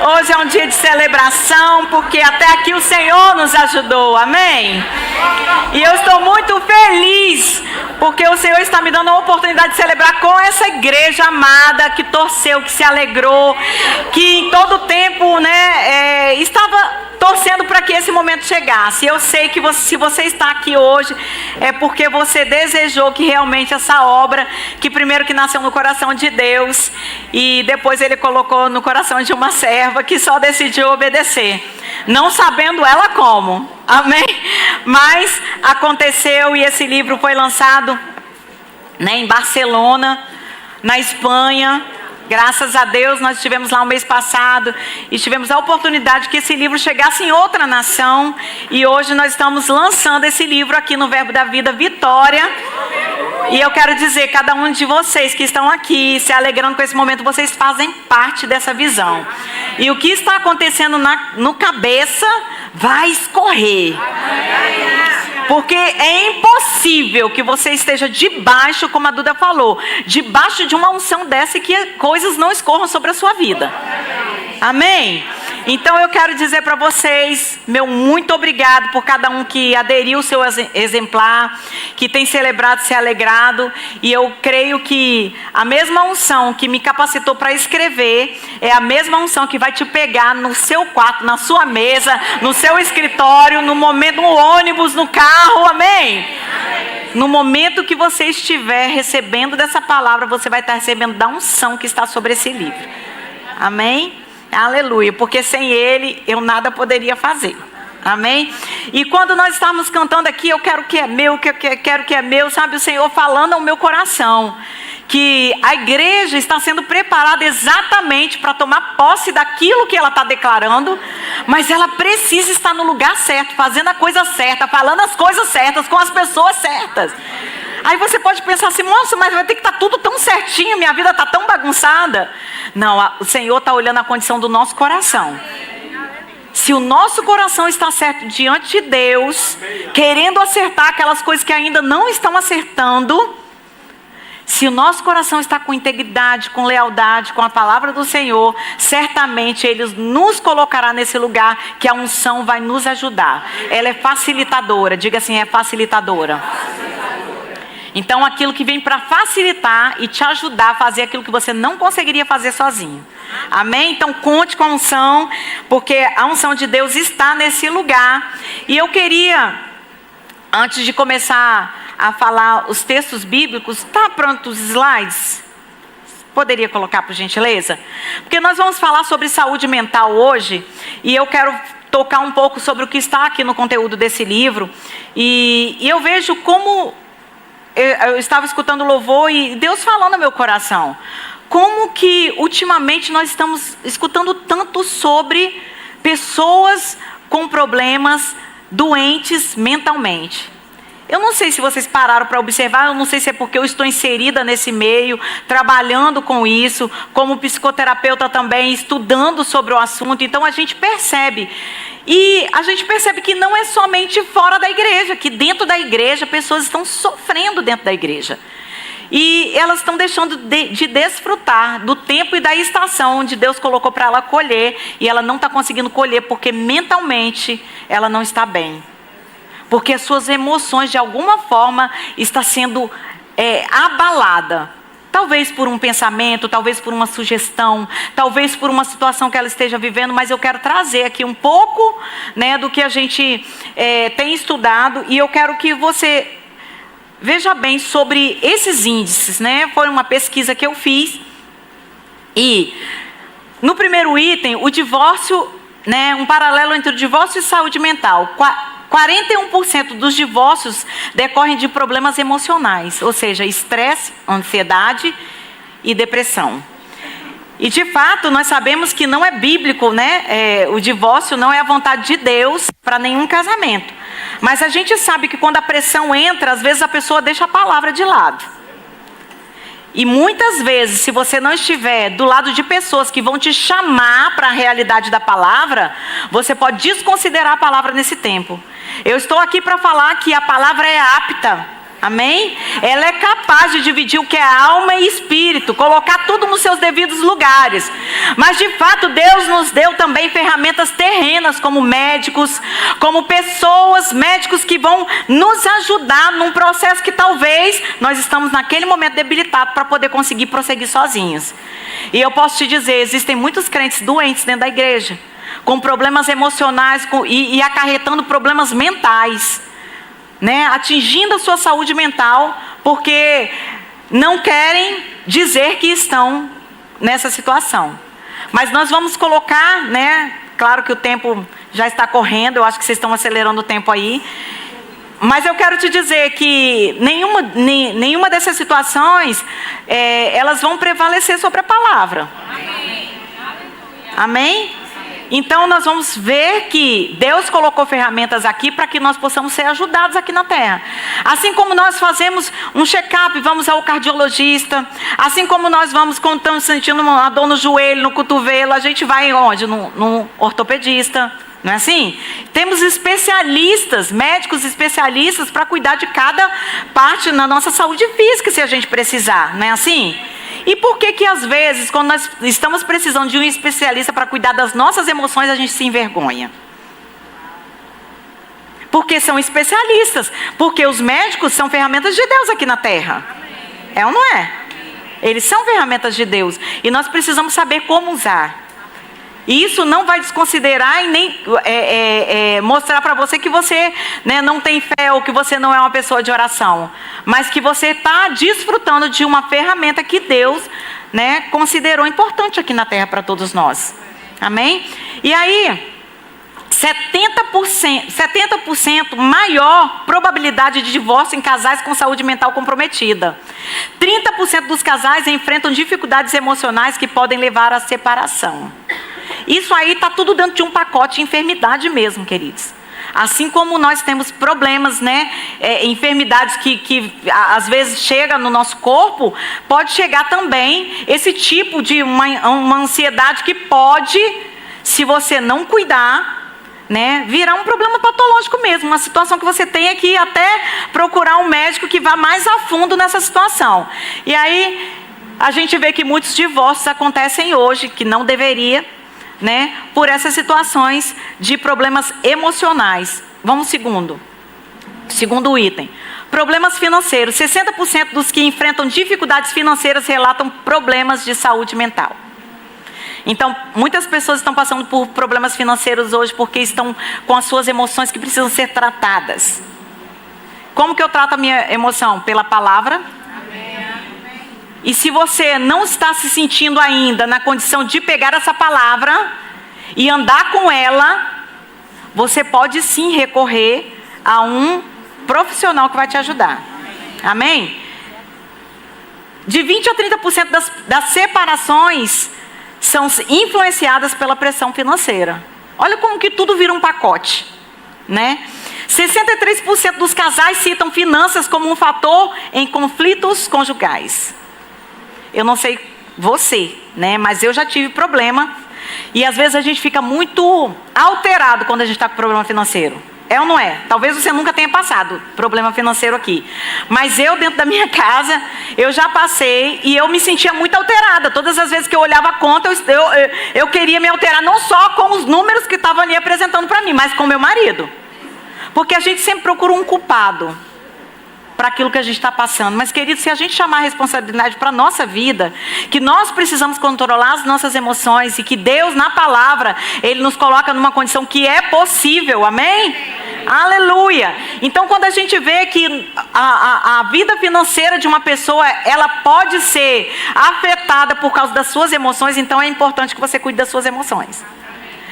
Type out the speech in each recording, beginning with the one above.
Hoje é um dia de celebração, porque até aqui o Senhor nos ajudou, amém? E eu estou muito feliz, porque o Senhor está me dando a oportunidade de celebrar com essa igreja amada, que torceu, que se alegrou, que em todo tempo, estava torcendo para que esse momento chegasse. Eu sei que se você está aqui hoje, é porque você desejou que realmente essa obra, que primeiro que nasceu no coração de Deus, e depois Ele colocou no coração de uma serva que só decidiu obedecer, não sabendo ela como, amém? Mas aconteceu, e esse livro foi lançado, em Barcelona, na Espanha. Graças a Deus, nós estivemos lá o mês passado e tivemos a oportunidade que esse livro chegasse em outra nação. E hoje nós estamos lançando esse livro aqui no Verbo da Vida Vitória. E eu quero dizer, cada um de vocês que estão aqui se alegrando com esse momento, vocês fazem parte dessa visão. E o que está acontecendo no cabeça vai escorrer. Porque é impossível que você esteja debaixo, como a Duda falou, debaixo de uma unção dessa e que coisas não escorram sobre a sua vida. Amém? Então eu quero dizer para vocês, meu muito obrigado por cada um que aderiu ao seu exemplar, que tem celebrado, se alegrado. E eu creio que a mesma unção que me capacitou para escrever é a mesma unção que vai te pegar no seu quarto, na sua mesa, no seu escritório, no momento, no ônibus, no carro, amém? No momento que você estiver recebendo dessa palavra, você vai estar recebendo da unção que está sobre esse livro. Amém? Aleluia, porque sem Ele eu nada poderia fazer. Amém? E quando nós estamos cantando aqui, eu quero que é meu, quero que é meu, sabe, o Senhor falando ao meu coração, que a igreja está sendo preparada exatamente para tomar posse daquilo que ela está declarando, mas ela precisa estar no lugar certo, fazendo a coisa certa, falando as coisas certas, com as pessoas certas. Aí você pode pensar assim, nossa, mas vai ter que estar tudo tão certinho, minha vida está tão bagunçada. Não, o Senhor está olhando a condição do nosso coração. Se o nosso coração está certo diante de Deus, querendo acertar aquelas coisas que ainda não estão acertando, se o nosso coração está com integridade, com lealdade, com a palavra do Senhor, certamente Ele nos colocará nesse lugar que a unção vai nos ajudar. Ela é facilitadora, diga assim, é facilitadora. Então aquilo que vem para facilitar e te ajudar a fazer aquilo que você não conseguiria fazer sozinho. Amém? Então conte com a unção, porque a unção de Deus está nesse lugar. E eu queria, antes de começar a falar os textos bíblicos, está pronto os slides? Poderia colocar, por gentileza? Porque nós vamos falar sobre saúde mental hoje, e eu quero tocar um pouco sobre o que está aqui no conteúdo desse livro. E eu vejo como eu estava escutando louvor e Deus falando no meu coração. Como que ultimamente nós estamos escutando tanto sobre pessoas com problemas, doentes mentalmente. Eu não sei se vocês pararam para observar, eu não sei se é porque eu estou inserida nesse meio, trabalhando com isso, como psicoterapeuta também, estudando sobre o assunto. Então a gente percebe. E a gente percebe que não é somente fora da igreja, que dentro da igreja pessoas estão sofrendo dentro da igreja. E elas estão deixando de desfrutar do tempo e da estação onde Deus colocou para ela colher. E ela não está conseguindo colher porque mentalmente ela não está bem. Porque as suas emoções de alguma forma estão sendo abalada. Talvez por um pensamento, talvez por uma sugestão, talvez por uma situação que ela esteja vivendo, mas eu quero trazer aqui um pouco, do que a gente tem estudado, e eu quero que você veja bem sobre esses índices, Foi uma pesquisa que eu fiz, e no primeiro item, o divórcio, um paralelo entre o divórcio e saúde mental. 41% dos divórcios decorrem de problemas emocionais, ou seja, estresse, ansiedade e depressão. E de fato, nós sabemos que não é bíblico, o divórcio não é a vontade de Deus para nenhum casamento. Mas a gente sabe que quando a pressão entra, às vezes a pessoa deixa a palavra de lado. E muitas vezes, se você não estiver do lado de pessoas que vão te chamar para a realidade da palavra, você pode desconsiderar a palavra nesse tempo. Eu estou aqui para falar que a palavra é apta. Amém? Ela é capaz de dividir o que é alma e espírito, colocar tudo nos seus devidos lugares. Mas de fato Deus nos deu também ferramentas terrenas, como médicos, como pessoas, médicos que vão nos ajudar num processo que talvez nós estamos naquele momento debilitados para poder conseguir prosseguir sozinhos. E eu posso te dizer, existem muitos crentes doentes dentro da igreja, com problemas emocionais e acarretando problemas mentais, né, atingindo a sua saúde mental, porque não querem dizer que estão nessa situação. Mas nós vamos colocar, né, claro que o tempo já está correndo, eu acho que vocês estão acelerando o tempo aí, mas eu quero te dizer que nenhuma dessas situações, elas vão prevalecer sobre a palavra. Amém? Então nós vamos ver que Deus colocou ferramentas aqui para que nós possamos ser ajudados aqui na terra. Assim como nós fazemos um check-up, vamos ao cardiologista. Assim como nós vamos, quando estamos sentindo uma dor no joelho, no cotovelo, a gente vai onde? No ortopedista. Não é assim? Temos especialistas, médicos especialistas para cuidar de cada parte na nossa saúde física, se a gente precisar. Não é assim? E por que às vezes, quando nós estamos precisando de um especialista para cuidar das nossas emoções, a gente se envergonha? Porque são especialistas. Porque os médicos são ferramentas de Deus aqui na terra. É ou não é? Eles são ferramentas de Deus. E nós precisamos saber como usar. E isso não vai desconsiderar e nem mostrar para você que você, né, não tem fé ou que você não é uma pessoa de oração. Mas que você está desfrutando de uma ferramenta que Deus, né, considerou importante aqui na terra para todos nós. Amém? E aí, 70% maior probabilidade de divórcio em casais com saúde mental comprometida. 30% dos casais enfrentam dificuldades emocionais que podem levar à separação. Isso aí está tudo dentro de um pacote de enfermidade mesmo, queridos. Assim como nós temos problemas, né, enfermidades que às vezes chega no nosso corpo, pode chegar também esse tipo de uma ansiedade que pode, se você não cuidar, né, virar um problema patológico mesmo, uma situação que você tenha que até procurar um médico que vá mais a fundo nessa situação. E aí a gente vê que muitos divórcios acontecem hoje, que não deveria, né, por essas situações de problemas emocionais. Vamos segundo item. Problemas financeiros. 60% dos que enfrentam dificuldades financeiras relatam problemas de saúde mental. Então, muitas pessoas estão passando por problemas financeiros hoje porque estão com as suas emoções que precisam ser tratadas. Como que eu trato a minha emoção? Pela palavra. E se você não está se sentindo ainda na condição de pegar essa palavra e andar com ela, você pode sim recorrer a um profissional que vai te ajudar. Amém? De 20% a 30% das separações são influenciadas pela pressão financeira. Olha como que tudo vira um pacote, né? 63% dos casais citam finanças como um fator em conflitos conjugais. Eu não sei você, né? Mas eu já tive problema. E às vezes a gente fica muito alterado quando a gente está com problema financeiro. É ou não é? Talvez você nunca tenha passado problema financeiro aqui. Mas eu, dentro da minha casa, eu já passei e eu me sentia muito alterada. Todas as vezes que eu olhava a conta, eu queria me alterar não só com os números que estavam ali apresentando para mim, mas com o meu marido. Porque a gente sempre procura um culpado para aquilo que a gente está passando. Mas, querido, se a gente chamar a responsabilidade para a nossa vida, que nós precisamos controlar as nossas emoções e que Deus, na palavra, Ele nos coloca numa condição que é possível, amém? Aleluia! Então, quando a gente vê que a vida financeira de uma pessoa, ela pode ser afetada por causa das suas emoções, então é importante que você cuide das suas emoções.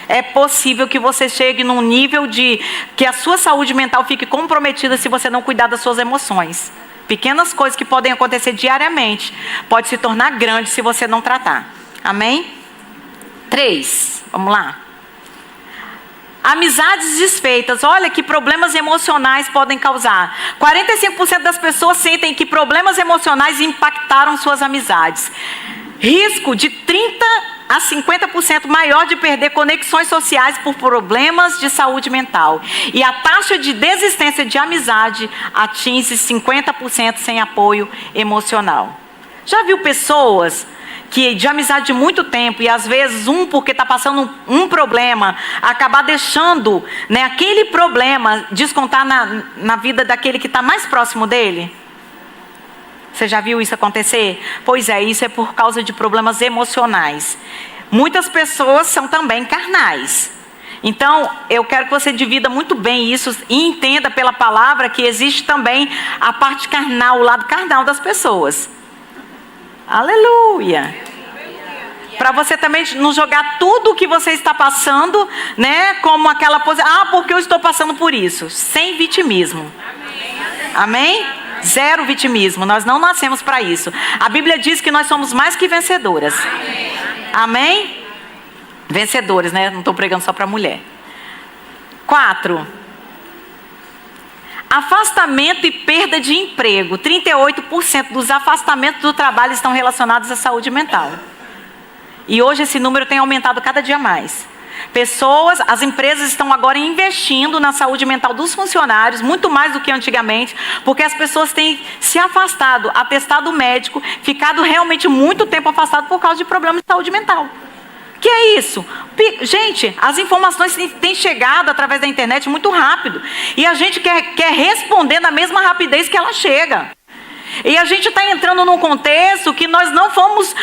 É possível que você chegue num nível de que a sua saúde mental fique comprometida se você não cuidar das suas emoções. Pequenas coisas que podem acontecer diariamente pode se tornar grande se você não tratar. Amém? 3. Vamos lá. Amizades desfeitas. Olha que problemas emocionais podem causar. 45% das pessoas sentem que problemas emocionais impactaram suas amizades. Risco de 30% a a 50% maior de perder conexões sociais por problemas de saúde mental. E a taxa de desistência de amizade atinge 50% sem apoio emocional. Já viu pessoas que de amizade de muito tempo, e às vezes porque está passando um problema, acabar deixando, né, aquele problema descontar na vida daquele que está mais próximo dele? Você já viu isso acontecer? Pois é, isso é por causa de problemas emocionais. Muitas pessoas são também carnais. Então, eu quero que você divida muito bem isso e entenda pela palavra que existe também a parte carnal, o lado carnal das pessoas. Aleluia! Para você também não jogar tudo o que você está passando, né, como aquela posição, porque eu estou passando por isso. Sem vitimismo. Amém? Zero vitimismo, nós não nascemos para isso. A Bíblia diz que nós somos mais que vencedoras. Amém? Vencedores, né? Não estou pregando só para mulher. 4. Afastamento e perda de emprego. 38% dos afastamentos do trabalho estão relacionados à saúde mental. E hoje esse número tem aumentado cada dia mais. As empresas estão agora investindo na saúde mental dos funcionários, muito mais do que antigamente, porque as pessoas têm se afastado, atestado médico, ficado realmente muito tempo afastado por causa de problemas de saúde mental. Que é isso? Gente, as informações têm chegado através da internet muito rápido, e a gente quer responder na mesma rapidez que ela chega. E a gente está entrando num contexto que nós não fomos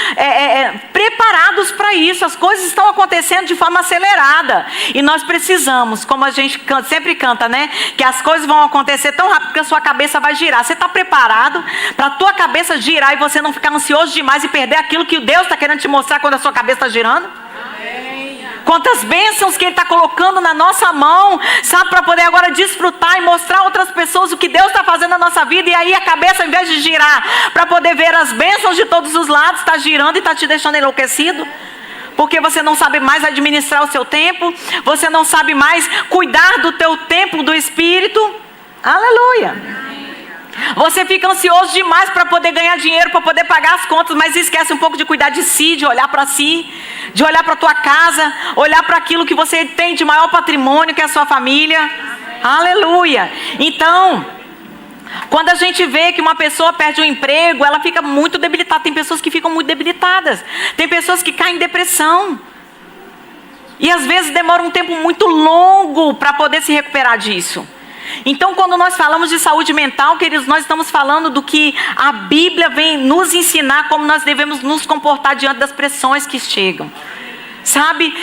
preparados para isso. As coisas estão acontecendo de forma acelerada. E nós precisamos, como a gente sempre canta, né? Que as coisas vão acontecer tão rápido que a sua cabeça vai girar. Você está preparado para a tua cabeça girar e você não ficar ansioso demais e perder aquilo que Deus está querendo te mostrar quando a sua cabeça está girando? Quantas bênçãos que Ele está colocando na nossa mão, sabe, para poder agora desfrutar e mostrar a outras pessoas o que Deus está fazendo na nossa vida. E aí a cabeça, ao invés de girar para poder ver as bênçãos de todos os lados, está girando e está te deixando enlouquecido. Porque você não sabe mais administrar o seu tempo, você não sabe mais cuidar do teu templo do Espírito. Aleluia! Você fica ansioso demais para poder ganhar dinheiro, para poder pagar as contas, mas esquece um pouco de cuidar de si, de olhar para si, de olhar para a tua casa, olhar para aquilo que você tem de maior patrimônio, que é a sua família. Aleluia! Então, quando a gente vê que uma pessoa perde um emprego, ela fica muito debilitada. Tem pessoas que ficam muito debilitadas, tem pessoas que caem em depressão. E às vezes demora um tempo muito longo para poder se recuperar disso. Então, quando nós falamos de saúde mental, queridos, nós estamos falando do que a Bíblia vem nos ensinar, como nós devemos nos comportar diante das pressões que chegam. Sabe,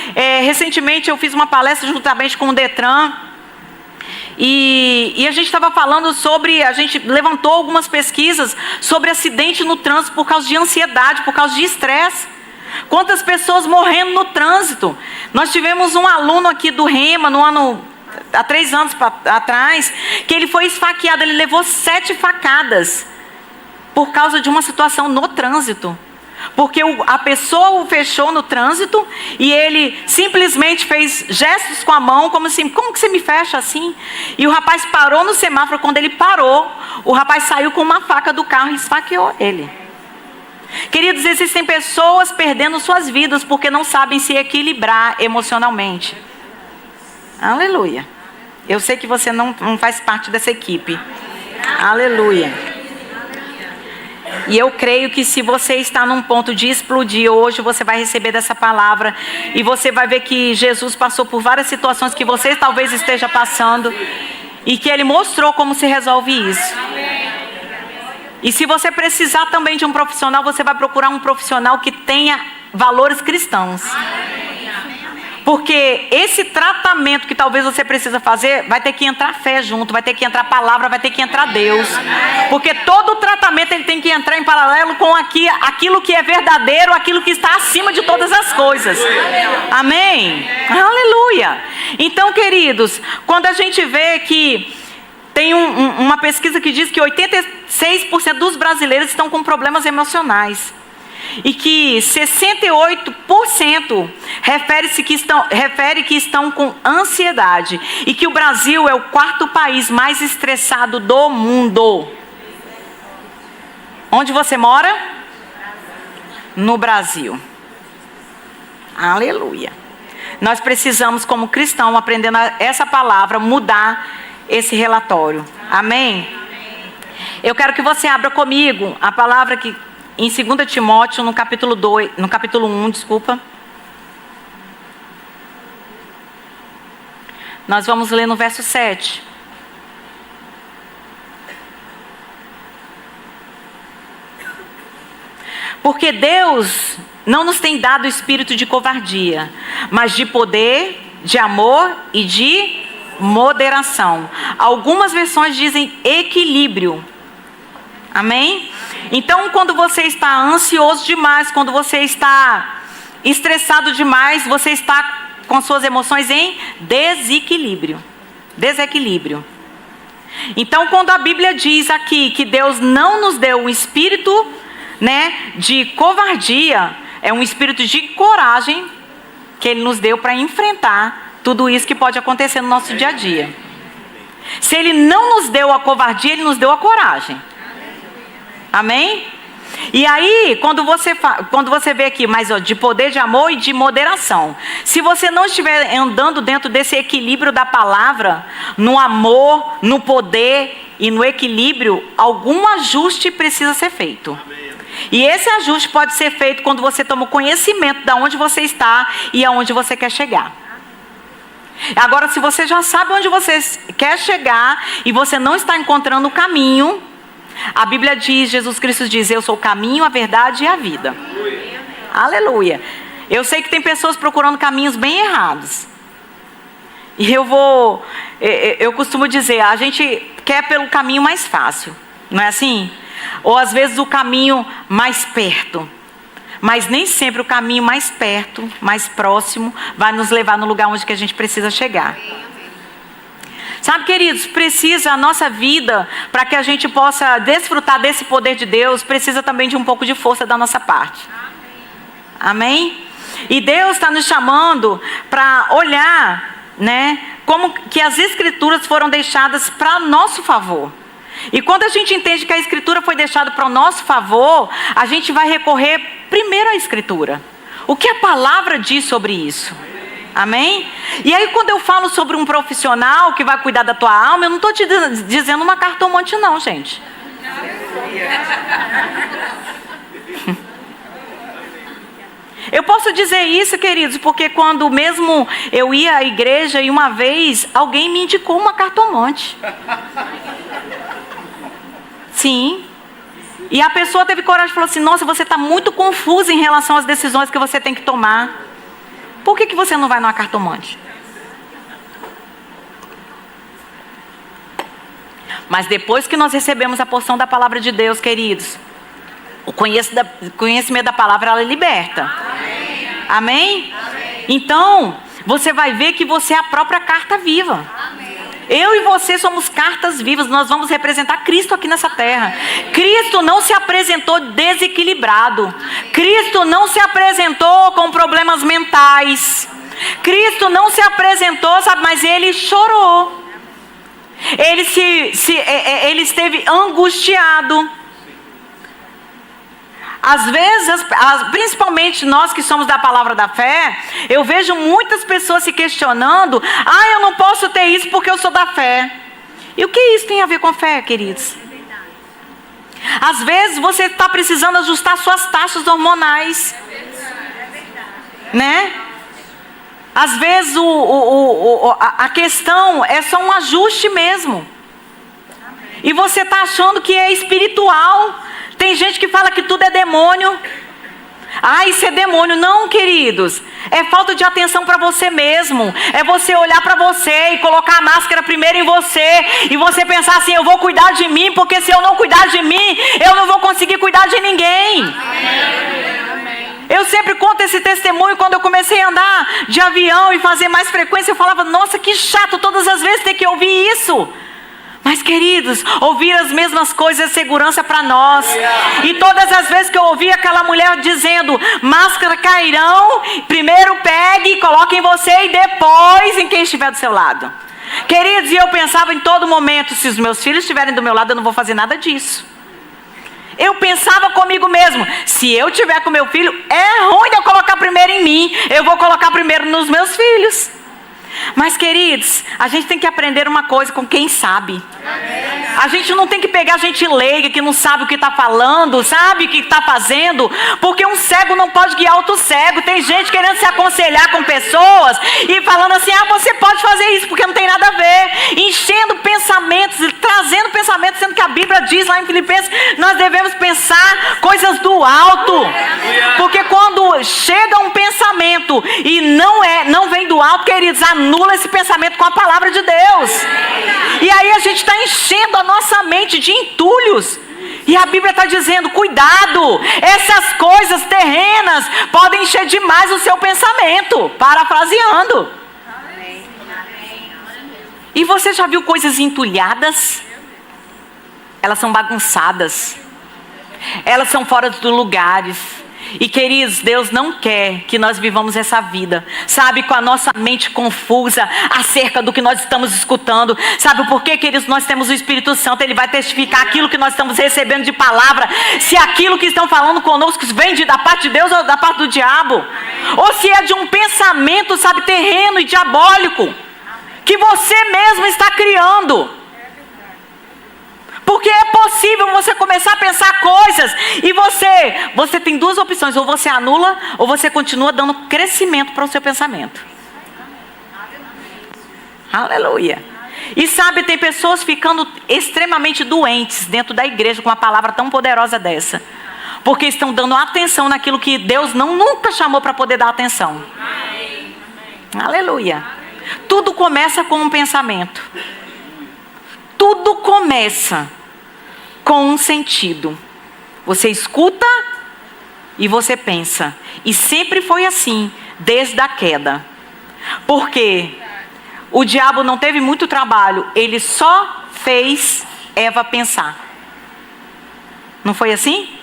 recentemente eu fiz uma palestra juntamente com o Detran, e a gente estava falando a gente levantou algumas pesquisas sobre acidente no trânsito por causa de ansiedade, por causa de estresse. Quantas pessoas morrendo no trânsito. Nós tivemos um aluno aqui do Rema, há 3 anos atrás, que ele foi esfaqueado, ele levou 7 facadas, por causa de uma situação no trânsito. Porque a pessoa o fechou no trânsito, e ele simplesmente fez gestos com a mão, como assim, como que você me fecha assim? E o rapaz parou no semáforo. Quando ele parou, o rapaz saiu com uma faca do carro e esfaqueou ele. Queridos, existem pessoas perdendo suas vidas porque não sabem se equilibrar emocionalmente. Aleluia. Eu sei que você não faz parte dessa equipe. Aleluia. E eu creio que se você está num ponto de explodir hoje, você vai receber dessa palavra. E você vai ver que Jesus passou por várias situações que você talvez esteja passando. E que Ele mostrou como se resolve isso. E se você precisar também de um profissional, você vai procurar um profissional que tenha valores cristãos. Porque esse tratamento que talvez você precisa fazer, vai ter que entrar fé junto, vai ter que entrar palavra, vai ter que entrar Deus. Porque todo o tratamento ele tem que entrar em paralelo com aquilo que é verdadeiro, aquilo que está acima de todas as coisas. Amém? Aleluia! Então, queridos, quando a gente vê que tem uma pesquisa que diz que 86% dos brasileiros estão com problemas emocionais. E que 68% refere que estão com ansiedade. E que o Brasil é o 4º país mais estressado do mundo. Onde você mora? No Brasil. Aleluia. Nós precisamos, como cristão, aprendendo essa palavra, mudar esse relatório. Amém? Eu quero que você abra comigo a palavra que em 2 Timóteo, no capítulo 1, Nós vamos ler no verso 7. Porque Deus não nos tem dado o espírito de covardia, mas de poder, de amor e de moderação. Algumas versões dizem equilíbrio. Amém? Então, quando você está ansioso demais, quando você está estressado demais, você está com suas emoções em desequilíbrio. Então, quando a Bíblia diz aqui que Deus não nos deu um espírito, de covardia, é um espírito de coragem que Ele nos deu para enfrentar tudo isso que pode acontecer no nosso dia a dia. Se Ele não nos deu a covardia, Ele nos deu a coragem. Amém? E aí, quando você vê aqui, de poder, de amor e de moderação. Se você não estiver andando dentro desse equilíbrio da palavra, no amor, no poder e no equilíbrio, algum ajuste precisa ser feito. E esse ajuste pode ser feito quando você toma conhecimento de onde você está e aonde você quer chegar. Agora, se você já sabe onde você quer chegar e você não está encontrando o caminho, a Bíblia diz, Jesus Cristo diz, eu sou o caminho, a verdade e a vida. Aleluia. Eu sei que tem pessoas procurando caminhos bem errados. E eu costumo dizer, a gente quer pelo caminho mais fácil, não é assim? Ou às vezes o caminho mais perto. Mas nem sempre o caminho mais perto, mais próximo, vai nos levar no lugar onde que a gente precisa chegar. Sabe, queridos, a nossa vida, para que a gente possa desfrutar desse poder de Deus, precisa também de um pouco de força da nossa parte. Amém? E Deus está nos chamando para olhar, como que as Escrituras foram deixadas para nosso favor. E quando a gente entende que a Escritura foi deixada para o nosso favor, a gente vai recorrer primeiro à Escritura. O que a palavra diz sobre isso? Amém? E aí, quando eu falo sobre um profissional que vai cuidar da tua alma, eu não estou te dizendo uma cartomante não, gente. Eu posso dizer isso, queridos, porque quando mesmo eu ia à igreja e uma vez alguém me indicou uma cartomante. Sim. E a pessoa teve coragem e falou assim, nossa, você está muito confusa em relação às decisões que você tem que tomar. Por que você não vai numa cartomante? Mas depois que nós recebemos a porção da palavra de Deus, queridos, o conhecimento da palavra, ela liberta. Amém? Então, você vai ver que você é a própria carta viva. Eu e você somos cartas vivas, nós vamos representar Cristo aqui nessa terra. Cristo não se apresentou desequilibrado. Cristo não se apresentou com problemas mentais. Cristo não se apresentou, mas Ele chorou. Ele esteve angustiado. Às vezes, principalmente nós que somos da palavra da fé, eu vejo muitas pessoas se questionando, eu não posso ter isso porque eu sou da fé. E o que isso tem a ver com fé, queridos? Às vezes você está precisando ajustar suas taxas hormonais. Às vezes a questão é só um ajuste mesmo. E você está achando que é espiritual. Tem gente que fala que tudo é demônio. Isso é demônio. Não, queridos. É falta de atenção para você mesmo. É você olhar para você e colocar a máscara primeiro em você. E você pensar assim, eu vou cuidar de mim, porque se eu não cuidar de mim, eu não vou conseguir cuidar de ninguém. Amém. Eu sempre conto esse testemunho. Quando eu comecei a andar de avião e fazer mais frequência, eu falava, nossa, que chato todas as vezes ter que ouvir isso. Mas, queridos, ouvir as mesmas coisas é segurança para nós. E todas as vezes que eu ouvi aquela mulher dizendo, máscara cairão, primeiro pegue e coloque em você e depois em quem estiver do seu lado. Queridos, e eu pensava em todo momento, se os meus filhos estiverem do meu lado, eu não vou fazer nada disso. eu pensava comigo mesmo, se eu tiver com meu filho, é ruim de eu colocar primeiro em mim, eu vou colocar primeiro nos meus filhos. Mas, queridos, a gente tem que aprender uma coisa com quem sabe. A gente não tem que pegar gente leiga que não sabe o que está falando, sabe o que está fazendo, porque um cego não pode guiar outro cego. Tem gente querendo se aconselhar com pessoas e falando assim, você pode fazer isso porque não tem nada a ver, enchendo pensamentos, trazendo pensamentos, sendo que a Bíblia diz lá em Filipenses, nós devemos pensar coisas do alto, porque quando chega um pensamento e não vem do alto, queridos, anula esse pensamento com a palavra de Deus. E aí a gente está enchendo a nossa mente de entulhos. E a Bíblia está dizendo, cuidado, essas coisas terrenas podem encher demais o seu pensamento. Parafraseando. E você já viu coisas entulhadas? Elas são bagunçadas. Elas são fora dos lugares. E, queridos, Deus não quer que nós vivamos essa vida, sabe, com a nossa mente confusa acerca do que nós estamos escutando. Sabe por quê, queridos? Nós temos o Espírito Santo, Ele vai testificar aquilo que nós estamos recebendo de palavra, se aquilo que estão falando conosco vem da parte de Deus ou da parte do diabo, ou se é de um pensamento, sabe, terreno e diabólico, que você mesmo está criando. Porque é possível você começar a pensar coisas e você tem duas opções, ou você anula ou você continua dando crescimento para o seu pensamento. Aleluia. E sabe, tem pessoas ficando extremamente doentes dentro da igreja com uma palavra tão poderosa dessa, porque estão dando atenção naquilo que Deus nunca chamou para poder dar atenção. Aleluia. Tudo começa com um pensamento. Tudo começa com um sentido. Você escuta e você pensa. E sempre foi assim, desde a queda. Porque o diabo não teve muito trabalho, ele só fez Eva pensar. Não foi assim?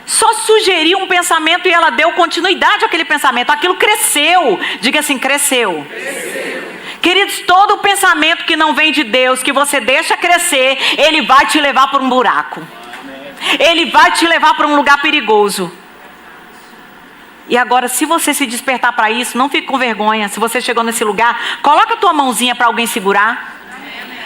Só sugeriu um pensamento e ela deu continuidade àquele pensamento. Aquilo cresceu. Diga assim, cresceu. Queridos, todo pensamento que não vem de Deus, que você deixa crescer, ele vai te levar para um buraco. Ele vai te levar para um lugar perigoso. E agora, se você se despertar para isso, não fique com vergonha. Se você chegou nesse lugar, coloca a tua mãozinha para alguém segurar.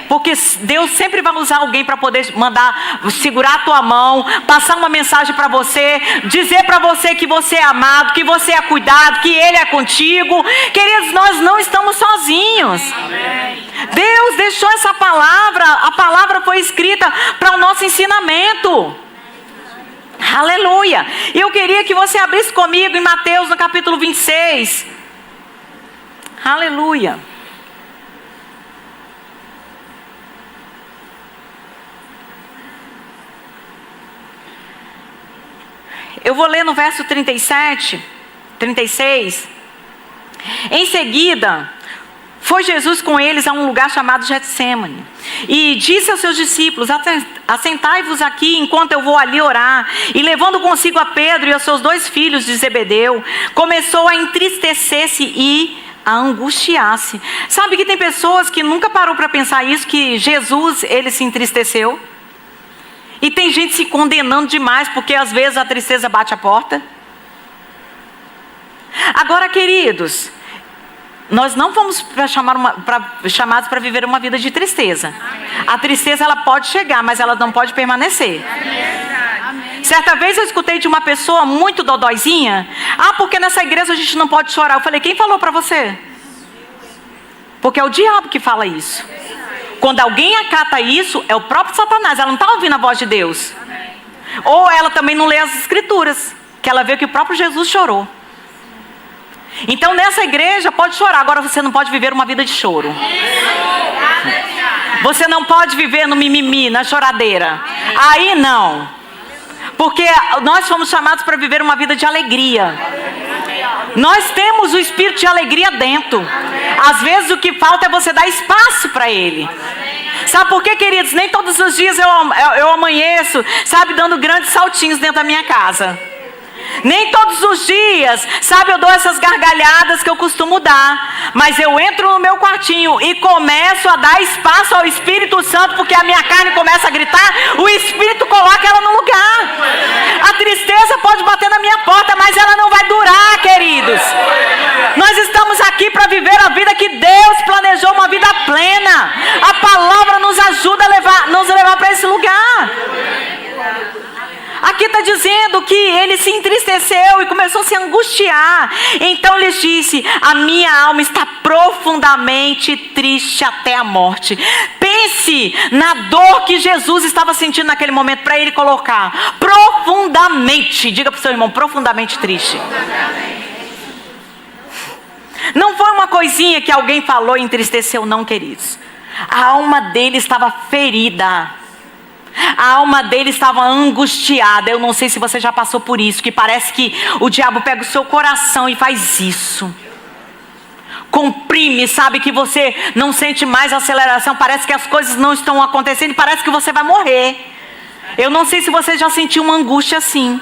Porque Deus sempre vai usar alguém para poder mandar segurar a tua mão, passar uma mensagem para você, dizer para você que você é amado, que você é cuidado, que Ele é contigo. Queridos, nós não estamos sozinhos. Amém. Deus deixou essa palavra, a palavra foi escrita para o nosso ensinamento. Aleluia. E eu queria que você abrisse comigo em Mateus no capítulo 26. Aleluia. Eu vou ler no verso 36. Em seguida, foi Jesus com eles a um lugar chamado Getsêmani. E disse aos seus discípulos, assentai-vos aqui enquanto eu vou ali orar. E levando consigo a Pedro e aos seus 2 filhos de Zebedeu, começou a entristecer-se e a angustiar-se. Sabe que tem pessoas que nunca parou para pensar isso, que Jesus, ele se entristeceu? E tem gente se condenando demais, porque às vezes a tristeza bate a porta. Agora, queridos, nós não fomos chamados para viver uma vida de tristeza. A tristeza, ela pode chegar, mas ela não pode permanecer. Certa vez eu escutei de uma pessoa muito dodóizinha, porque nessa igreja a gente não pode chorar. Eu falei, quem falou para você? Porque é o diabo que fala isso. Quando alguém acata isso, é o próprio Satanás. Ela não está ouvindo a voz de Deus. Ou ela também não lê as escrituras, que ela vê que o próprio Jesus chorou. Então nessa igreja pode chorar, agora você não pode viver uma vida de choro. Você não pode viver no mimimi, na choradeira. Aí não. Porque nós fomos chamados para viver uma vida de alegria. Nós temos o espírito de alegria dentro. Às vezes o que falta é você dar espaço para ele. Sabe por quê, queridos? Nem todos os dias eu amanheço, sabe, dando grandes saltinhos dentro da minha casa. Nem todos os dias, sabe, eu dou essas gargalhadas que eu costumo dar. Mas eu entro no meu quartinho e começo a dar espaço ao Espírito Santo, porque a minha carne começa a gritar, o Espírito coloca ela no lugar. A tristeza pode bater na minha porta, mas ela não vai durar, queridos. Nós estamos aqui para viver a vida que Deus planejou, uma vida plena. A palavra nos ajuda a nos levar para esse lugar. Aqui está dizendo que ele se entristeceu e começou a se angustiar. Então lhes disse: a minha alma está profundamente triste até a morte. Pense na dor que Jesus estava sentindo naquele momento, para ele colocar profundamente. Diga para o seu irmão: profundamente triste. Não foi uma coisinha que alguém falou e entristeceu, não, queridos. A alma dele estava ferida. A alma dele estava angustiada. Eu não sei se você já passou por isso, que parece que o diabo pega o seu coração e faz isso. Comprime, sabe, que você não sente mais aceleração. Parece que as coisas não estão acontecendo e parece que você vai morrer. Eu não sei se você já sentiu uma angústia assim.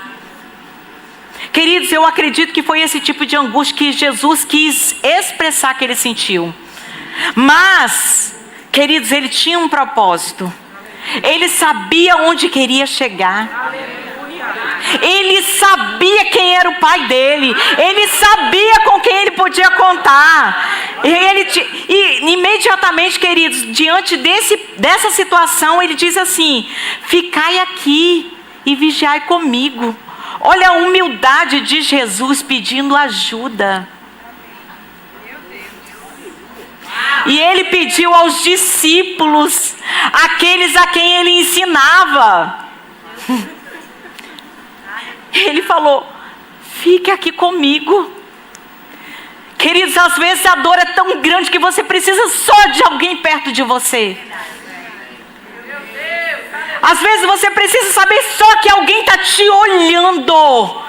Queridos, eu acredito que foi esse tipo de angústia que Jesus quis expressar que ele sentiu. Mas, queridos, ele tinha um propósito. Ele sabia onde queria chegar. Ele sabia quem era o pai dele. Ele sabia com quem ele podia contar. E imediatamente, queridos, diante dessa situação, ele diz assim: ficai aqui e vigiai comigo. Olha a humildade de Jesus pedindo ajuda. E ele pediu aos discípulos, aqueles a quem ele ensinava. Ele falou: fique aqui comigo. Queridos, às vezes a dor é tão grande que você precisa só de alguém perto de você. Às vezes você precisa saber só que alguém está te olhando.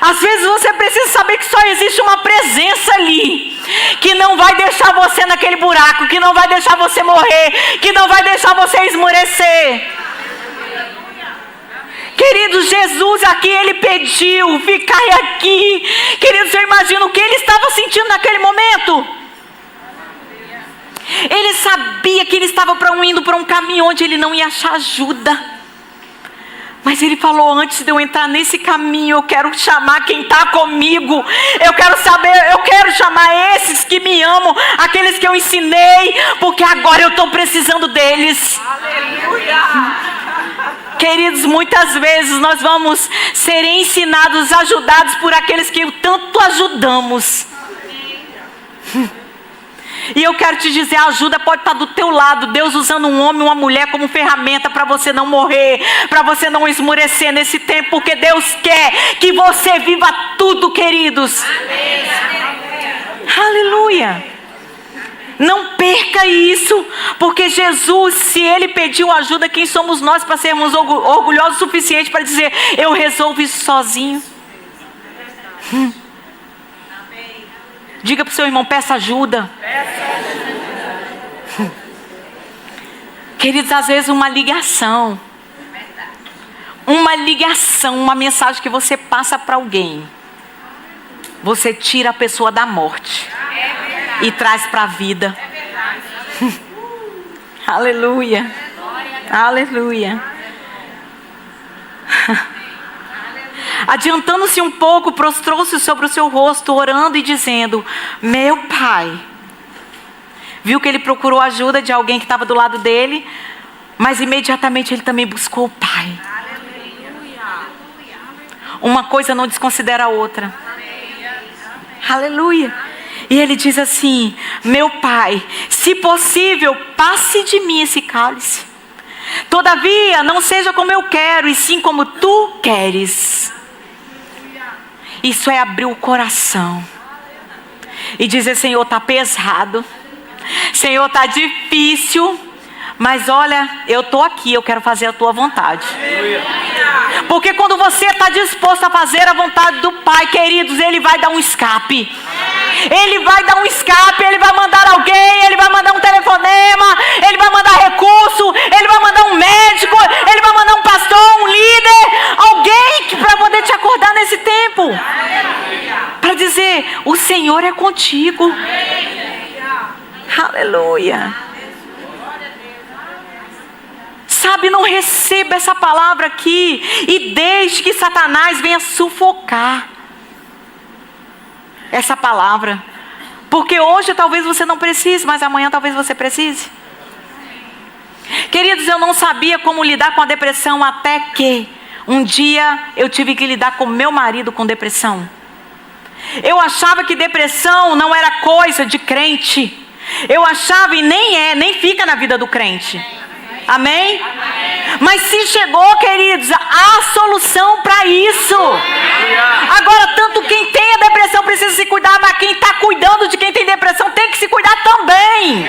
Às vezes você precisa saber que só existe uma presença ali, que não vai deixar você naquele buraco, que não vai deixar você morrer, que não vai deixar você esmorecer. Queridos, Jesus aqui, ele pediu: ficai aqui. Queridos, eu imagino o que ele estava sentindo naquele momento. Ele sabia que ele estava indo para um caminho onde ele não ia achar ajuda. Mas ele falou: antes de eu entrar nesse caminho, eu quero chamar quem está comigo. Eu quero chamar esses que me amam, aqueles que eu ensinei, porque agora eu estou precisando deles. Aleluia! Queridos, muitas vezes nós vamos ser ensinados, ajudados por aqueles que tanto ajudamos. E eu quero te dizer, a ajuda pode estar do teu lado. Deus usando um homem, uma mulher como ferramenta para você não morrer, para você não esmorecer nesse tempo, porque Deus quer que você viva tudo, queridos. Amém. Aleluia. Não perca isso, porque Jesus, se ele pediu ajuda, quem somos nós para sermos orgulhosos o suficiente para dizer: eu resolvo isso sozinho? Diga para o seu irmão: peça ajuda. Queridos, às vezes uma ligação, uma mensagem que você passa para alguém, você tira a pessoa da morte e traz para a vida. Aleluia. Aleluia. Adiantando-se um pouco, prostrou-se sobre o seu rosto, orando e dizendo: meu pai. Viu que ele procurou ajuda de alguém que estava do lado dele, mas imediatamente ele também buscou o pai. Uma coisa não desconsidera a outra. Aleluia. E ele diz assim: meu pai, se possível, passe de mim esse cálice. Todavia, não seja como eu quero, e sim como tu queres. Isso é abrir o coração e dizer: Senhor, está pesado, Senhor, está difícil, mas olha, eu estou aqui, eu quero fazer a tua vontade. Porque quando você está disposto a fazer a vontade do Pai, queridos, Ele vai dar um escape. Ele vai dar um escape, Ele vai mandar alguém, Ele vai mandar um telefonema, Ele vai mandar recurso, Ele vai mandar um médico, Ele vai mandar um pastor, um líder, alguém para poder te esse tempo para dizer: o Senhor é contigo. Aleluia. Sabe, não receba essa palavra aqui e deixe que Satanás venha sufocar essa palavra. Porque hoje talvez você não precise, mas amanhã talvez você precise. Queridos, eu não sabia como lidar com a depressão até que um dia eu tive que lidar com meu marido com depressão. Eu achava que depressão não era coisa de crente. Eu achava, e nem fica na vida do crente. Amém? Mas se chegou, queridos, há solução para isso. Agora, tanto quem tem a depressão precisa se cuidar, mas quem está cuidando de quem tem depressão tem que se cuidar também.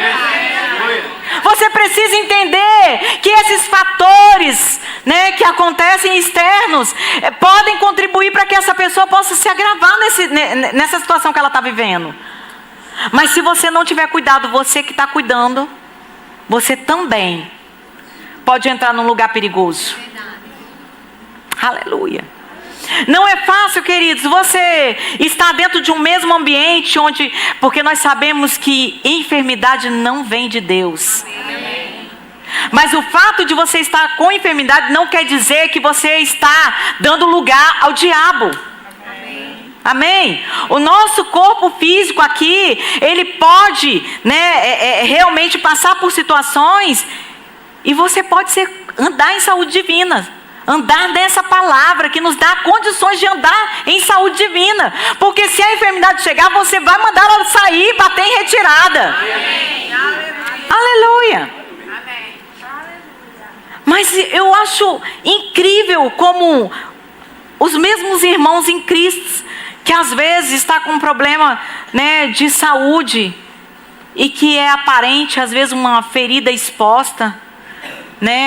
Você precisa entender que esses fatores, né, que acontecem externos, podem contribuir para que essa pessoa possa se agravar nessa situação que ela está vivendo. Mas se você não tiver cuidado, você que está cuidando, você também pode entrar num lugar perigoso. Aleluia. Não é fácil, queridos, você está dentro de um mesmo ambiente porque nós sabemos que enfermidade não vem de Deus. Mas o fato de você estar com enfermidade não quer dizer que você está dando lugar ao diabo. Amém? O nosso corpo físico aqui, ele pode, realmente passar por situações, e você pode andar em saúde divina. Andar nessa palavra que nos dá condições de andar em saúde divina. Porque se a enfermidade chegar, você vai mandar ela sair, bater em retirada. Amém. Aleluia. Amém. Mas eu acho incrível como os mesmos irmãos em Cristo, que às vezes está com um problema, de saúde, e que é aparente, às vezes uma ferida exposta,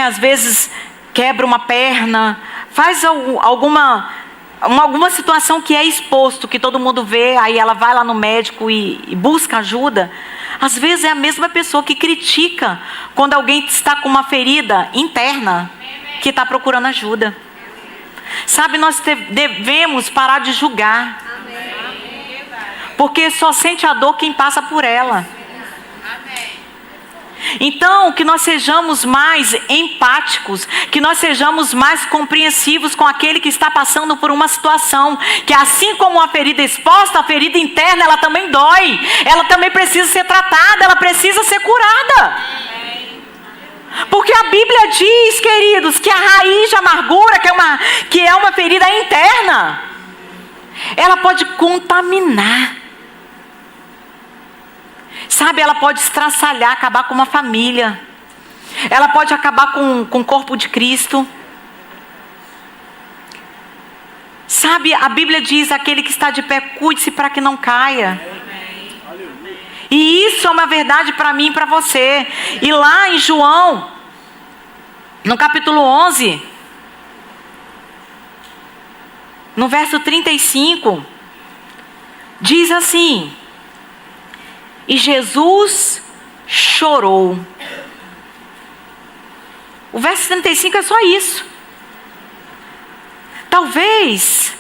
às vezes quebra uma perna, faz alguma situação que é exposto, que todo mundo vê, aí ela vai lá no médico e busca ajuda. Às vezes é a mesma pessoa que critica quando alguém está com uma ferida interna, que está procurando ajuda. Sabe, nós devemos parar de julgar, porque só sente a dor quem passa por ela. Então, que nós sejamos mais empáticos, que nós sejamos mais compreensivos com aquele que está passando por uma situação, que assim como uma ferida exposta, a ferida interna, ela também dói, ela também precisa ser tratada, ela precisa ser curada. Porque a Bíblia diz, queridos, que a raiz de amargura, que é uma ferida interna, ela pode contaminar. Sabe, ela pode estraçalhar, acabar com uma família. Ela pode acabar com o corpo de Cristo. Sabe, a Bíblia diz: aquele que está de pé, cuide-se para que não caia. E isso é uma verdade para mim e para você. E lá em João, no capítulo 11, no verso 35, diz assim: e Jesus chorou. O verso 35 é só isso. Talvez,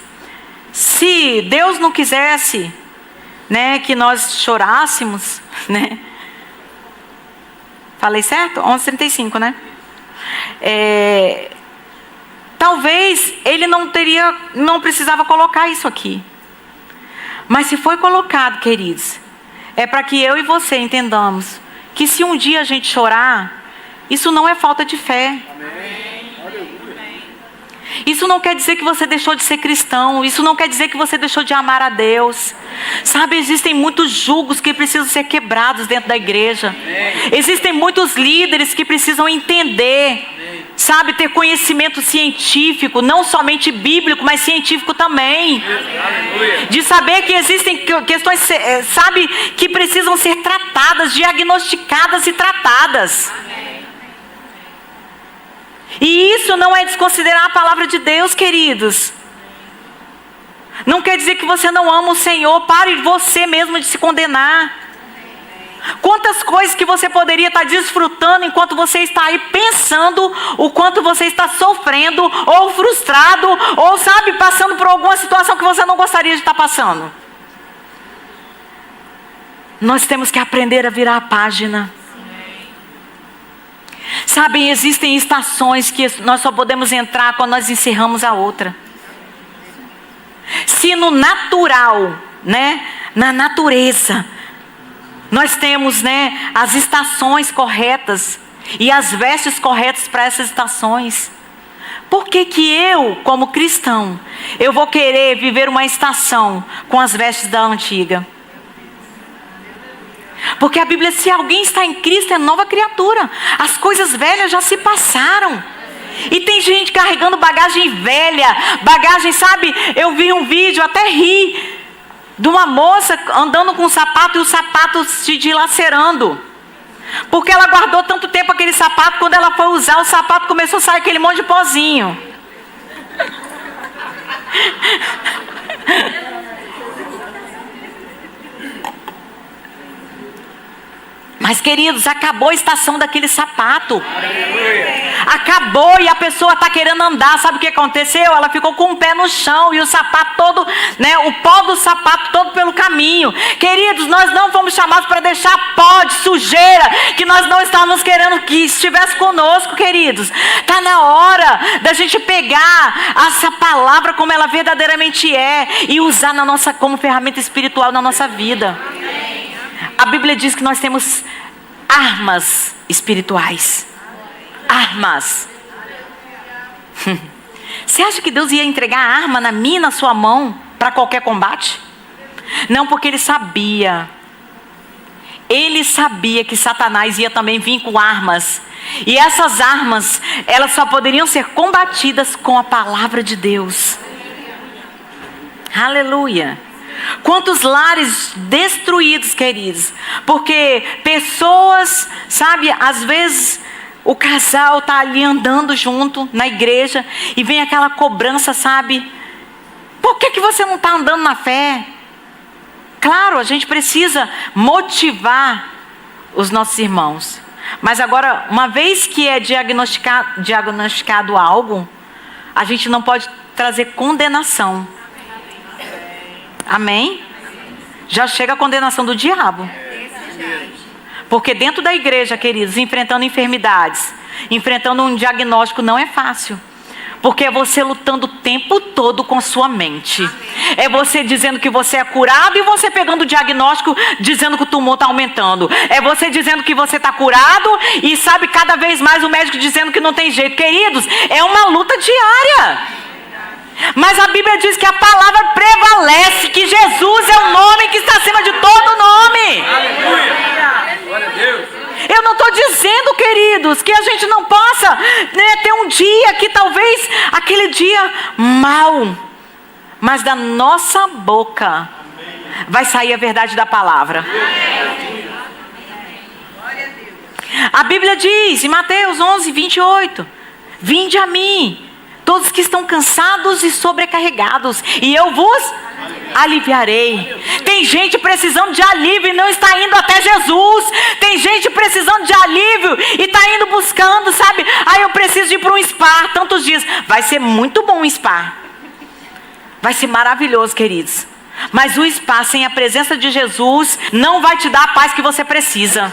se Deus não quisesse, que nós chorássemos, Falei certo? 11:35, talvez Ele não precisava colocar isso aqui. Mas se foi colocado, queridos, é para que eu e você entendamos que se um dia a gente chorar, isso não é falta de fé. Isso não quer dizer que você deixou de ser cristão. Isso não quer dizer que você deixou de amar a Deus. Sabe, existem muitos julgos que precisam ser quebrados dentro da igreja. Existem muitos líderes que precisam entender, sabe, ter conhecimento científico, não somente bíblico, mas científico também. De saber que existem questões, sabe, que precisam ser tratadas, diagnosticadas e tratadas. E isso não é desconsiderar a palavra de Deus, queridos. Não quer dizer que você não ama o Senhor. Pare você mesmo de se condenar. Quantas coisas que você poderia estar desfrutando enquanto você está aí pensando o quanto você está sofrendo, ou frustrado, ou sabe, passando por alguma situação que você não gostaria de estar passando. Nós temos que aprender a virar a página. Sabem, existem estações que nós só podemos entrar quando nós encerramos a outra. Se no natural, né, na natureza, nós temos, né, as estações corretas e as vestes corretas para essas estações, por que que eu, como cristão, eu vou querer viver uma estação com as vestes da antiga? Porque a Bíblia diz: se alguém está em Cristo, é nova criatura. As coisas velhas já se passaram. E tem gente carregando bagagem velha, bagagem, sabe? Eu vi um vídeo, até ri, de uma moça andando com um sapato e o sapato se dilacerando. Porque ela guardou tanto tempo aquele sapato, quando ela foi usar o sapato, começou a sair aquele monte de pozinho. Mas, queridos, acabou a estação daquele sapato. Acabou, e a pessoa está querendo andar. Sabe o que aconteceu? Ela ficou com o pé no chão e o sapato todo, né, o pó do sapato todo pelo caminho. Queridos, nós não fomos chamados para deixar pó de sujeira que nós não estávamos querendo que estivesse conosco, queridos. Está na hora da gente pegar essa palavra como ela verdadeiramente é e usar como ferramenta espiritual na nossa vida. A Bíblia diz que nós temos armas espirituais. Armas. Você acha que Deus ia entregar a arma na minha e na sua mão para qualquer combate? Não, porque Ele sabia. Ele sabia que Satanás ia também vir com armas. E essas armas, elas só poderiam ser combatidas com a palavra de Deus. Aleluia. Quantos lares destruídos, queridos, porque pessoas, sabe, às vezes o casal está ali andando junto na igreja e vem aquela cobrança, sabe? Por que você não está andando na fé? Claro, a gente precisa motivar os nossos irmãos, mas agora, uma vez que é diagnosticado algo, a gente não pode trazer condenação. Amém? Já chega a condenação do diabo. Porque dentro da igreja, queridos, enfrentando enfermidades, enfrentando um diagnóstico não é fácil. Porque é você lutando o tempo todo com a sua mente. É você dizendo que você é curado e você pegando o diagnóstico dizendo que o tumor está aumentando. É você dizendo que você está curado e sabe, cada vez mais o médico dizendo que não tem jeito. Queridos, é uma luta diária. Mas a Bíblia diz que a palavra prevalece, que Jesus é o nome que está acima de todo nome. Aleluia! Glória a Deus! Eu não estou dizendo, queridos, que a gente não possa, né, ter um dia que talvez aquele dia mal, mas da nossa boca vai sair a verdade da palavra. A Bíblia diz em Mateus 11:28: vinde a mim, todos que estão cansados e sobrecarregados, e eu vos aliviarei. Tem gente precisando de alívio e não está indo até Jesus. Tem gente precisando de alívio e está indo buscando, sabe? Eu preciso ir para um spa tantos dias. Vai ser muito bom um spa. Vai ser maravilhoso, queridos. Mas o spa sem a presença de Jesus não vai te dar a paz que você precisa.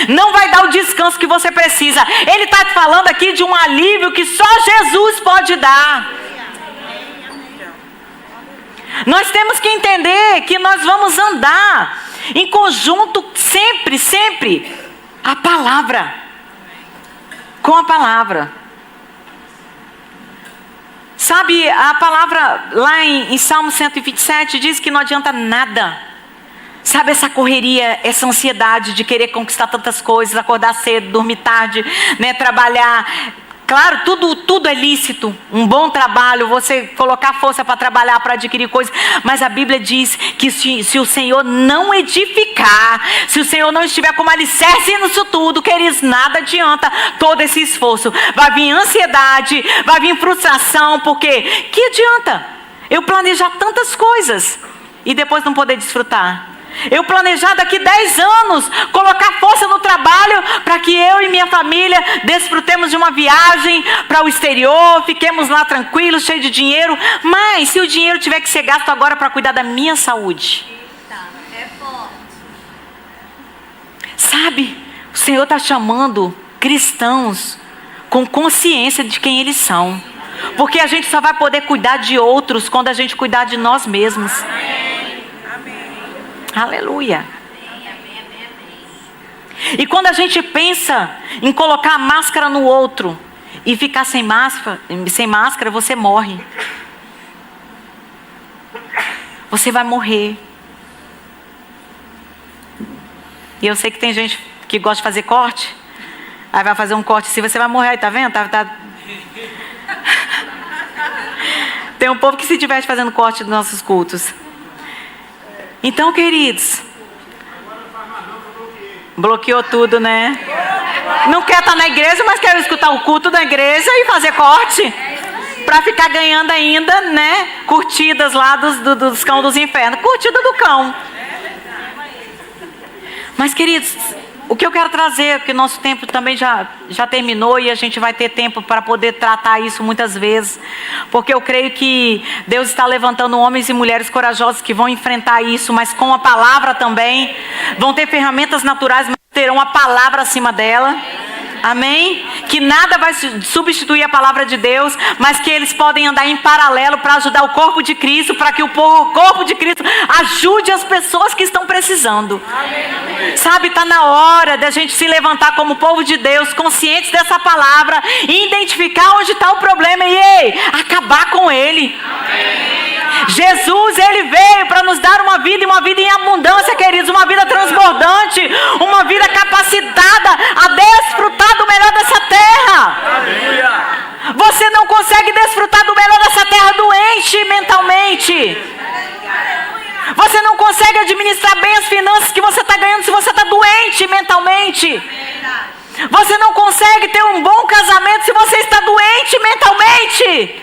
Não vai dar o descanso que você precisa. Ele está te falando aqui de um alívio que só Jesus pode dar. Nós temos que entender que nós vamos andar em conjunto sempre, sempre, a palavra, com a palavra. Sabe, a palavra lá em Salmo 127 diz que não adianta nada. Sabe, essa correria, essa ansiedade de querer conquistar tantas coisas, acordar cedo, dormir tarde, né, trabalhar. Claro, tudo é lícito, um bom trabalho, você colocar força para trabalhar, para adquirir coisas. Mas a Bíblia diz que se o Senhor não edificar, se o Senhor não estiver como alicerce nisso tudo, queridos, nada adianta todo esse esforço. Vai vir ansiedade, vai vir frustração, porque que adianta eu planejar tantas coisas e depois não poder desfrutar? Eu planejar daqui 10 anos, colocar força no trabalho para que eu e minha família desfrutemos de uma viagem para o exterior, fiquemos lá tranquilos, cheios de dinheiro. Mas se o dinheiro tiver que ser gasto agora para cuidar da minha saúde. Sabe, o Senhor está chamando cristãos com consciência de quem eles são. Porque a gente só vai poder cuidar de outros quando a gente cuidar de nós mesmos. Aleluia. E quando a gente pensa em colocar a máscara no outro e ficar sem máscara, você morre. Você vai morrer. E eu sei que tem gente que gosta de fazer corte. Aí vai fazer um corte assim, você vai morrer. Aí, tá vendo? Tem um povo que se diverte fazendo corte dos nossos cultos. Então, queridos, bloqueou tudo, né? Não quer estar na igreja, mas quer escutar o culto da igreja e fazer corte. Para ficar ganhando ainda, né? Curtidas lá dos cão dos infernos. Curtida do cão. Mas, queridos, o que eu quero trazer, porque nosso tempo também já terminou e a gente vai ter tempo para poder tratar isso muitas vezes. Porque eu creio que Deus está levantando homens e mulheres corajosos que vão enfrentar isso, mas com a palavra também. Vão ter ferramentas naturais, mas terão a palavra acima dela. Amém? Que nada vai substituir a palavra de Deus, mas que eles podem andar em paralelo para ajudar o corpo de Cristo, para que o corpo de Cristo ajude as pessoas que estão precisando. Amém. Sabe, está na hora de a gente se levantar como povo de Deus, conscientes dessa palavra, e identificar onde está o problema e acabar com ele. Amém. Jesus, ele veio para nos dar uma vida, e uma vida em abundância, queridos, uma vida transbordante, uma vida capacitada a desfrutar do melhor dessa terra. Aleluia. Você não consegue desfrutar do melhor dessa terra doente mentalmente. Você não consegue administrar bem as finanças que você está ganhando se você está doente mentalmente. Você não consegue ter um bom casamento se você está doente mentalmente.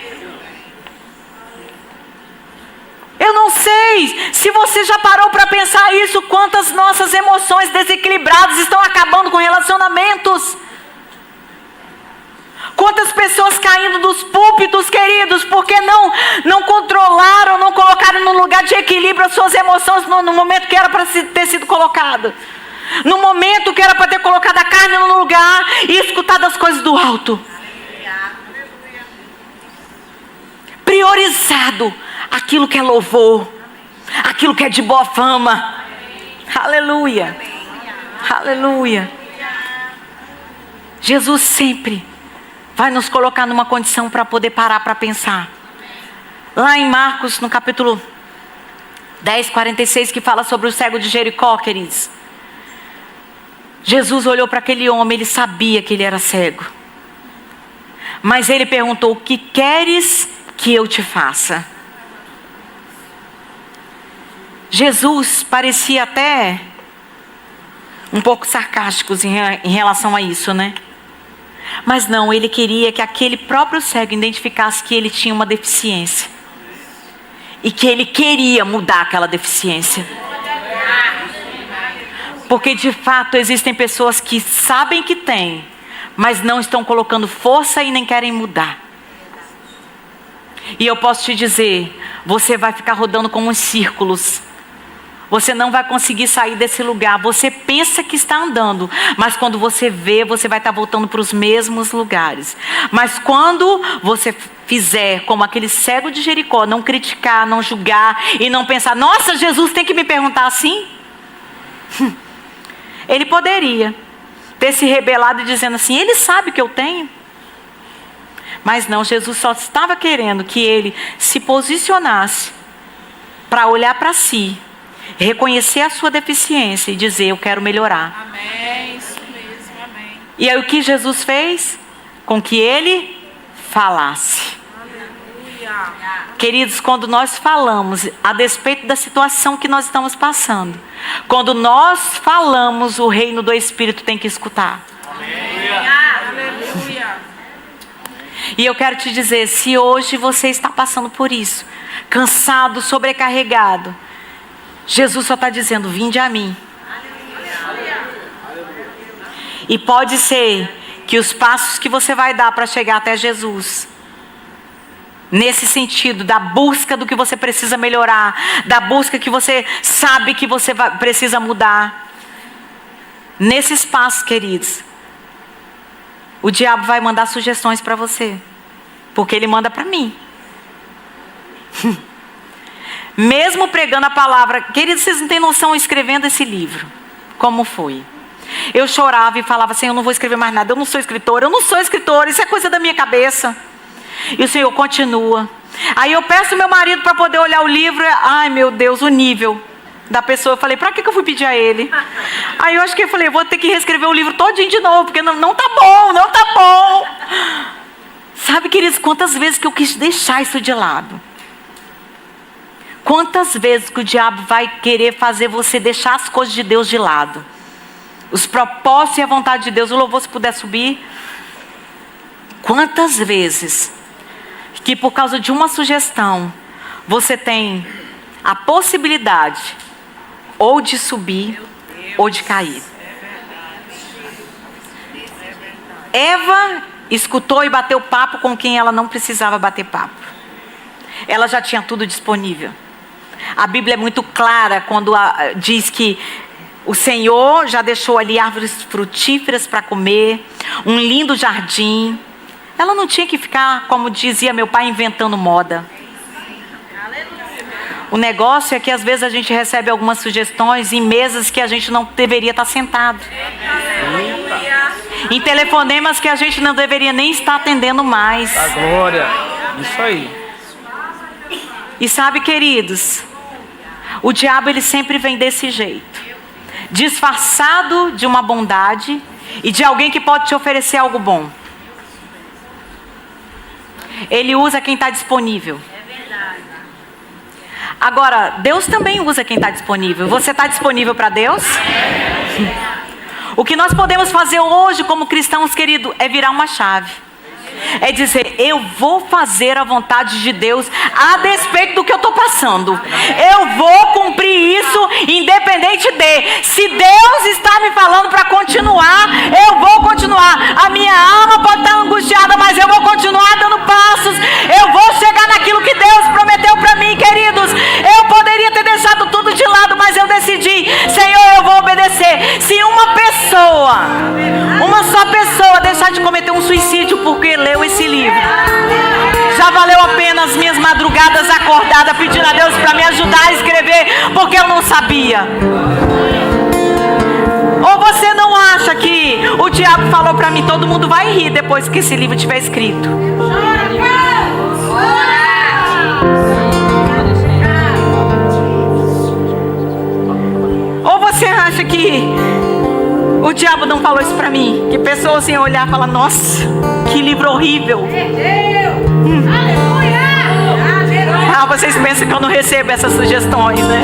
Eu não sei se você já parou para pensar isso, quantas nossas emoções desequilibradas estão acabando com relacionamentos. Quantas pessoas caindo dos púlpitos, queridos, porque não controlaram, não colocaram no lugar de equilíbrio as suas emoções no momento que era para ter sido colocado. No momento que era para ter colocado a carne no lugar e escutado as coisas do alto. Priorizado aquilo que é louvor, aquilo que é de boa fama. Aleluia. Aleluia. Jesus sempre vai nos colocar numa condição para poder parar para pensar. Lá em Marcos, no capítulo 10, 46, que fala sobre o cego de Jericó, queridos. Jesus olhou para aquele homem, ele sabia que ele era cego. Mas ele perguntou: o que queres que eu te faça? Jesus parecia até um pouco sarcástico em relação a isso, né? Mas não, ele queria que aquele próprio cego identificasse que ele tinha uma deficiência. E que ele queria mudar aquela deficiência. Porque de fato existem pessoas que sabem que têm, mas não estão colocando força e nem querem mudar. E eu posso te dizer, você vai ficar rodando como uns círculos. Você não vai conseguir sair desse lugar. Você pensa que está andando, mas quando você vê, você vai estar voltando para os mesmos lugares. Mas quando você fizer como aquele cego de Jericó, não criticar, não julgar e não pensar: nossa, Jesus tem que me perguntar assim? Ele poderia ter se rebelado e dizendo assim: ele sabe que eu tenho. Mas não, Jesus só estava querendo que ele se posicionasse para olhar para si, reconhecer a sua deficiência e dizer: eu quero melhorar. Amém, isso mesmo, amém. E aí o que Jesus fez? Com que ele falasse. Aleluia. Queridos, quando nós falamos a despeito da situação que nós estamos passando, quando nós falamos, o reino do Espírito tem que escutar. Aleluia. E eu quero te dizer, se hoje você está passando por isso, cansado, sobrecarregado, Jesus só está dizendo: vinde a mim. E pode ser que os passos que você vai dar para chegar até Jesus, nesse sentido da busca do que você precisa melhorar, da busca que você sabe que você precisa mudar, nesses passos, queridos, o diabo vai mandar sugestões para você, porque ele manda para mim. Mesmo pregando a palavra, queridos, vocês não têm noção, escrevendo esse livro, como foi. Eu chorava e falava assim: eu não vou escrever mais nada, eu não sou escritora, isso é coisa da minha cabeça. E o Senhor continua. Aí eu peço ao meu marido para poder olhar o livro. Ai meu Deus, o nível da pessoa. Eu falei: para que eu fui pedir a ele? Aí eu acho que eu falei: vou ter que reescrever o livro todinho de novo, porque não tá bom, não tá bom. Sabe, queridos, quantas vezes que eu quis deixar isso de lado? Quantas vezes que o diabo vai querer fazer você deixar as coisas de Deus de lado? Os propósitos e a vontade de Deus. O louvor, se puder subir. Quantas vezes que por causa de uma sugestão você tem a possibilidade ou de subir ou de cair? Eva escutou e bateu papo com quem ela não precisava bater papo. Ela já tinha tudo disponível. A Bíblia é muito clara quando diz que o Senhor já deixou ali árvores frutíferas para comer, um lindo jardim. Ela não tinha que ficar, como dizia meu pai, inventando moda. O negócio é que às vezes a gente recebe algumas sugestões em mesas que a gente não deveria estar sentado. Em telefonemas que a gente não deveria nem estar atendendo mais. A glória. Isso aí. E sabe, queridos, o diabo ele sempre vem desse jeito, disfarçado de uma bondade e de alguém que pode te oferecer algo bom. Ele usa quem está disponível. Agora, Deus também usa quem está disponível. Você está disponível para Deus? O que nós podemos fazer hoje como cristãos, querido, é virar uma chave. É dizer: eu vou fazer a vontade de Deus a despeito do que eu estou passando. Eu vou cumprir isso independente de. Se Deus está me falando para continuar, eu vou continuar. A minha alma pode estar angustiada, mas eu vou continuar dando passos. Eu vou chegar naquilo que Deus prometeu para mim, queridos. Eu poderia ter deixado tudo de lado, mas eu decidi: Senhor, eu vou obedecer. Se uma só pessoa deixar de cometer um suicídio porque leu esse livro, já valeu a pena as minhas madrugadas acordada pedindo a Deus para me ajudar a escrever, porque eu não sabia. Ou você não acha que o diabo falou para mim: todo mundo vai rir depois que esse livro estiver escrito? Ou você acha que o diabo não falou isso pra mim? Que pessoas iam olhar e falar: nossa, que livro horrível. Ah, vocês pensam que eu não recebo essas sugestões, né?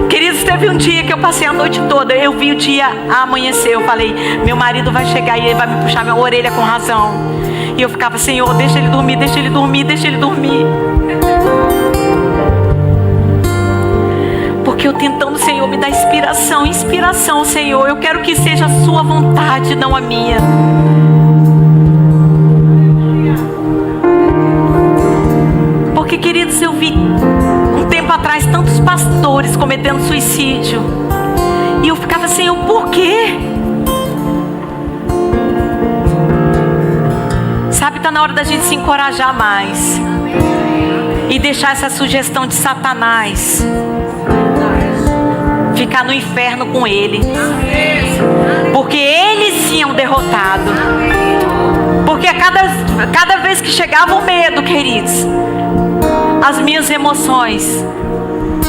Queridos, teve um dia que eu passei a noite toda. Eu vi o dia amanhecer. Eu falei: meu marido vai chegar e ele vai me puxar minha orelha com razão. E eu ficava: Senhor, deixa ele dormir, deixa ele dormir, deixa ele dormir. Porque eu tentando: Senhor, me dá inspiração, Senhor. Eu quero que seja a sua vontade, não a minha. Porque, queridos, eu vi um tempo atrás tantos pastores cometendo suicídio. E eu ficava: Senhor, por quê? Sabe, está na hora da gente se encorajar mais. E deixar essa sugestão de Satanás ficar no inferno com ele. Porque ele sim é um derrotado. Porque cada vez que chegava o medo, queridos, as minhas emoções,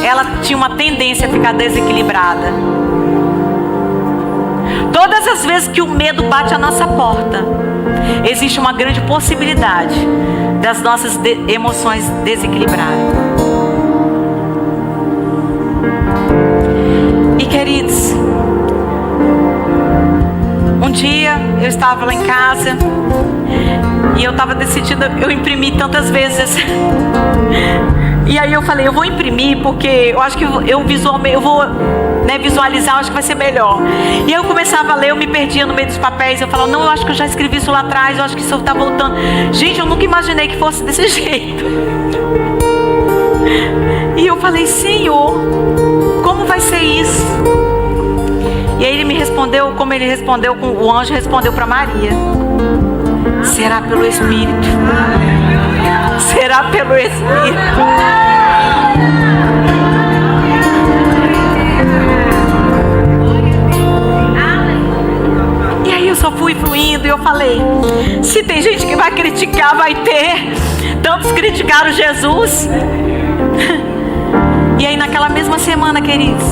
ela tinha uma tendência a ficar desequilibrada. Todas as vezes que o medo bate à nossa porta, existe uma grande possibilidade das nossas emoções desequilibrarem. E, queridos, um dia eu estava lá em casa e eu estava decidida, eu imprimi tantas vezes E aí eu falei, eu vou imprimir, porque eu acho que eu vou visualizar, eu acho que vai ser melhor. E eu começava a ler, eu me perdia no meio dos papéis. Eu falava, não, eu acho que eu já escrevi isso lá atrás, eu acho que isso está voltando. Gente, eu nunca imaginei que fosse desse jeito. E eu falei, Senhor, como vai ser isso? E aí ele me respondeu, como ele respondeu, o anjo respondeu para Maria: será pelo Espírito. Será pelo Espírito. E aí eu só fui fluindo e eu falei, se tem gente que vai criticar, vai ter. Tantos criticaram Jesus. E aí naquela mesma semana, queridos,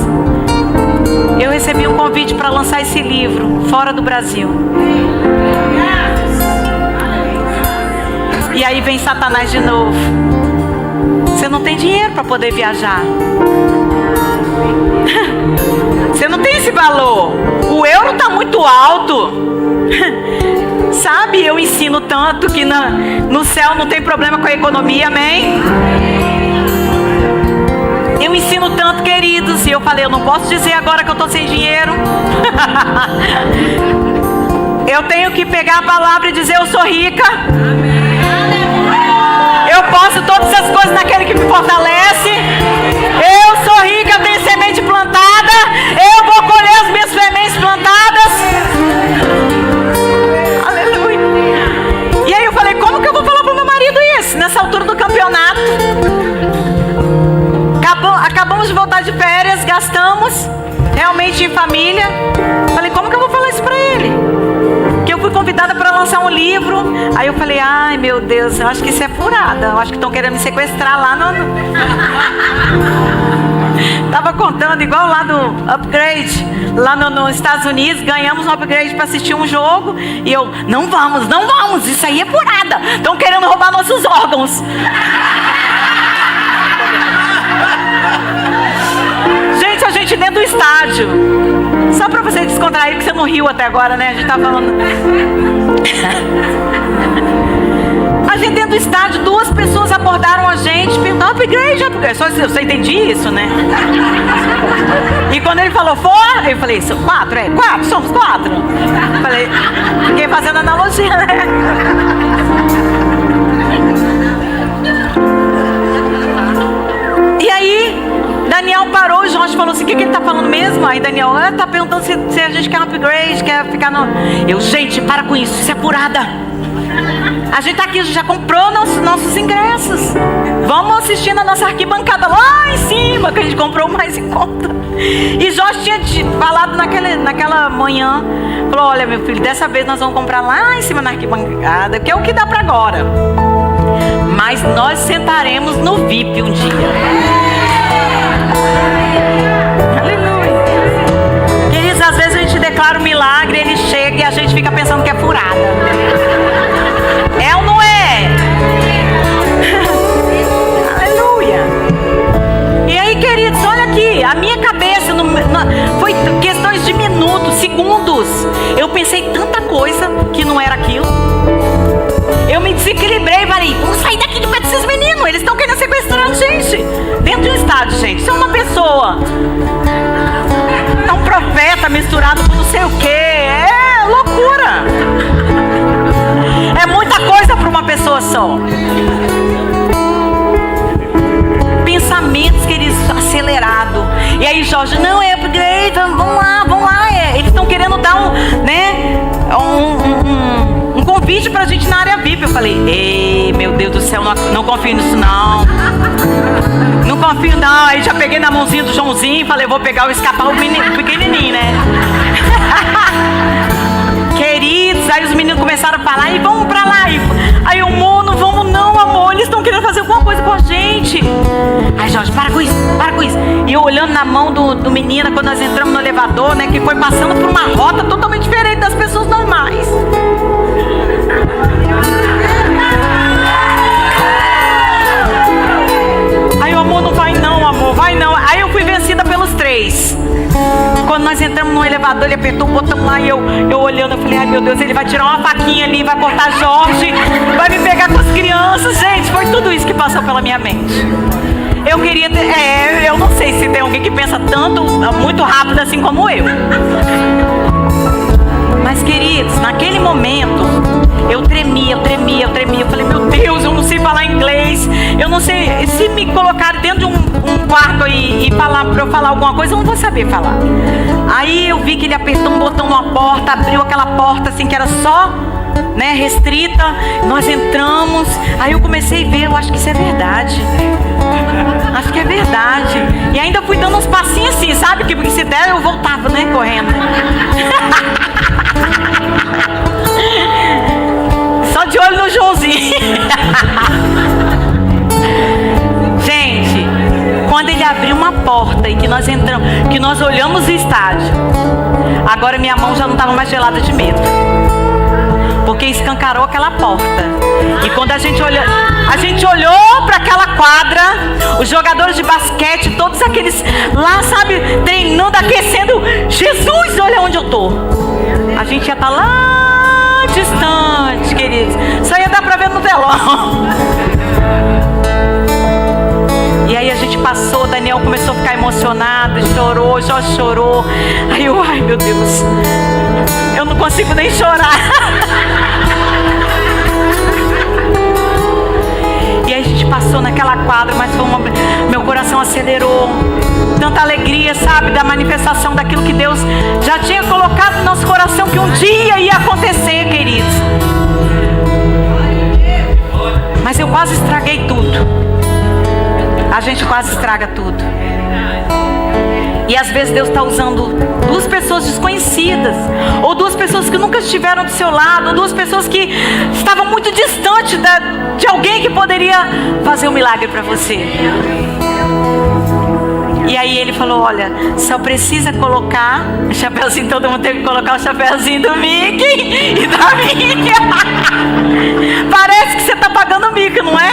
eu recebi um convite para lançar esse livro fora do Brasil. E aí vem Satanás de novo. Você não tem dinheiro para poder viajar. Você não tem esse valor. O euro está muito alto. Sabe, eu ensino tanto que no céu não tem problema com a economia, amém? Eu ensino tanto, queridos. E eu falei, eu não posso dizer agora que eu estou sem dinheiro. Eu tenho que pegar a palavra e dizer, eu sou rica. Eu posso todas as coisas naquele que me fortalece. Eu sou rica, eu tenho semente plantada. Eu vou colher as minhas sementes plantadas. Aleluia. E aí eu falei, como que eu vou falar para o meu marido isso? Nessa altura do campeonato. Acabamos de voltar de férias, gastamos realmente em família. Falei, como que eu vou falar isso para ele? Que eu fui convidada para lançar um livro. Aí eu falei, ai meu Deus, eu acho que isso é furada. Eu acho que estão querendo me sequestrar lá no... Tava contando igual lá do Upgrade, lá nos Estados Unidos. Ganhamos um upgrade para assistir um jogo. E eu, não vamos, isso aí é furada. Estão querendo roubar nossos órgãos. Gente, a gente dentro do estádio. Só pra você descontrair, porque você não riu até agora, né? A gente tá falando. A gente dentro do estádio, 2 pessoas abordaram a gente, perguntaram, upgrade. Só eu entendi isso, né? E quando ele falou, eu falei, são 4? 4, somos 4. Falei, fiquei fazendo analogia, né? E aí, Daniel parou, o Jorge falou assim, o que ele está falando mesmo? Aí Daniel, está perguntando se a gente quer um upgrade, quer ficar no... Eu, gente, para com isso é furada. A gente está aqui, a gente já comprou nossos ingressos. Vamos assistir na nossa arquibancada lá em cima, que a gente comprou mais em conta. E Jorge tinha falado naquela manhã, falou, olha meu filho, dessa vez nós vamos comprar lá em cima na arquibancada, que é o que dá para agora. Mas nós sentaremos no VIP um dia. Aleluia. Queridos, às vezes a gente declara um milagre, ele chega e a gente fica pensando que é furada. É ou não é? Aleluia. E aí, queridos, olha aqui, a minha cabeça foi questões de minutos, segundos. Eu pensei tanta coisa que não era aquilo. Eu me desequilibrei e falei, vamos sair daqui de perto desses meninos. Eles estão querendo sequestrar a gente. Dentro de um estádio, gente. Isso é uma pessoa. É um profeta misturado com não sei o que. É loucura. É muita coisa para uma pessoa só. Pensamentos, queridos, acelerado. E aí Jorge, não, é upgrade, vamos lá. Eles estão querendo dar um convite pra gente na área VIP. Eu falei, ei, meu Deus do céu, não confio nisso não. Não confio não. Aí já peguei na mãozinha do Joãozinho e falei, vou pegar o escapar o pequenininho, né? Queridos, aí os meninos começaram a falar, e vamos pra lá. Aí eu, amor, não vamos não, amor. Eles estão querendo fazer alguma coisa com a gente. Aí Jorge, para com isso. E eu olhando na mão do menino, quando nós entramos no elevador, né? Que foi passando por uma rota totalmente diferente das pessoas normais. Aí o amor, não vai não, amor, vai não. Aí eu fui vencida pelos 3. Quando nós entramos no elevador, ele apertou o botão lá e eu olhando, eu falei, ai meu Deus, ele vai tirar uma faquinha ali, vai cortar Jorge, vai me pegar com as crianças. Gente, foi tudo isso que passou pela minha mente. Eu queria ter, eu não sei se tem alguém que pensa tanto, muito rápido assim como eu. Mas, queridos, naquele momento, eu tremia. Eu falei, meu Deus, eu não sei falar inglês. Eu não sei, se me colocarem dentro de um quarto e falar pra eu falar alguma coisa, eu não vou saber falar. Aí eu vi que ele apertou um botão numa porta, abriu aquela porta assim que era só, né, restrita. Nós entramos. Aí eu comecei a ver, eu acho que isso é verdade. Acho que é verdade. E ainda fui dando uns passinhos assim, sabe? Porque se der eu voltava, né, correndo. Só de olho no Joãozinho. Gente, quando ele abriu uma porta e que nós entramos, que nós olhamos o estádio, agora minha mão já não estava mais gelada de medo, porque escancarou aquela porta. E quando a gente olhou para aquela quadra, os jogadores de basquete, todos aqueles lá, sabe, treinando, aquecendo. Jesus, olha onde eu tô. A gente ia estar lá distante, queridos. Só ia dar para ver no telão. E aí a gente passou, Daniel começou a ficar emocionado, chorou, Jorge chorou. Aí eu, ai meu Deus, eu não consigo nem chorar. E aí a gente passou naquela quadra, mas meu coração acelerou. Tanta alegria, sabe, da manifestação daquilo que Deus já tinha colocado no nosso coração, que um dia ia acontecer, queridos. Mas eu quase estraguei tudo. A gente quase estraga tudo. E às vezes Deus está usando duas pessoas desconhecidas, ou duas pessoas que nunca estiveram do seu lado, ou duas pessoas que estavam muito distantes de alguém que poderia fazer um milagre para você. E aí ele falou, olha, só precisa colocar o chapéuzinho, todo mundo teve que colocar o chapéuzinho do Mickey e da Minnie. Parece que você está pagando mico, não é?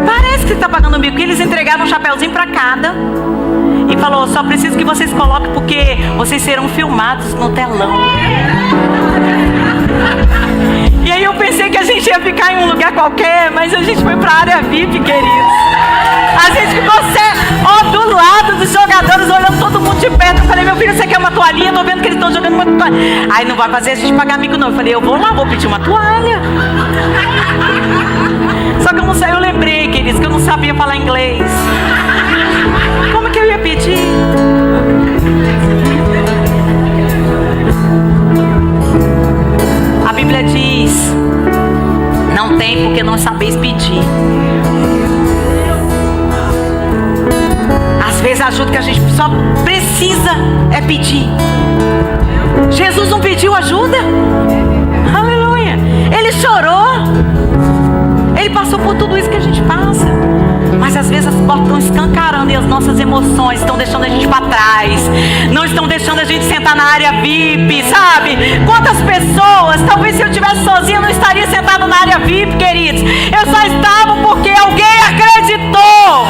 Parece que você está pagando mico. E eles entregaram um chapéuzinho para cada e falou, só preciso que vocês coloquem, porque vocês serão filmados no telão. E aí eu pensei que a gente ia ficar em um lugar qualquer, mas a gente foi para a área VIP, queridos. A gente ficou do lado dos jogadores, olhando todo mundo de perto. Eu falei, meu filho, você quer uma toalhinha? Eu tô vendo que eles estão jogando uma toalha. Aí não vai fazer a gente pagar mico não. Eu falei, eu vou lá, vou pedir uma toalha. Só que eu não sei, eu lembrei, queridos, que eu não sabia falar inglês. Como que eu ia pedir? A Bíblia diz, não tem porque não sabeis pedir. Às vezes a ajuda que a gente só precisa é pedir. Jesus não pediu ajuda? Aleluia. Ele chorou. Ele passou por tudo isso que a gente passa. Mas às vezes as portas estão escancarando e as nossas emoções estão deixando a gente para trás. Não estão deixando a gente sentar na área VIP, sabe? Quantas pessoas, talvez se eu estivesse sozinha, eu não estaria sentado na área VIP, queridos. Eu só estava porque alguém acreditou.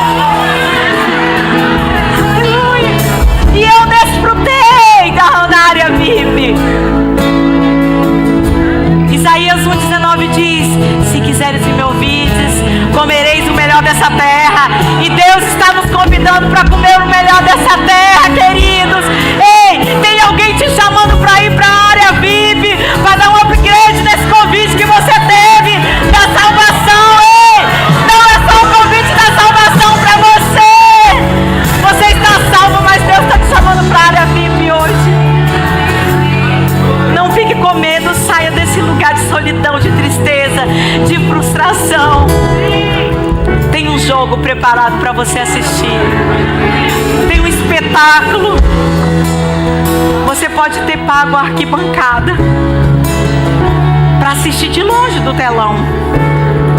Aleluia. E eu desfrutei da área VIP. Isaías 1,19 diz, se quiseres e me ouvides, comereis o melhor dessa terra. E Deus está nos convidando para comer o melhor dessa terra, queridos. Ei, tem alguém te chamando para ir para a área VIP, para dar um upgrade nesse convite que você teve da salvação. Ei, não é só o convite da salvação para você. Você está salvo, mas Deus está te chamando para a área VIP hoje. Não fique com medo, saia desse lugar de solidão, de tristeza, de frustração. Tem um jogo preparado para você assistir. Tem um espetáculo. Você pode ter pago a arquibancada para assistir de longe do telão,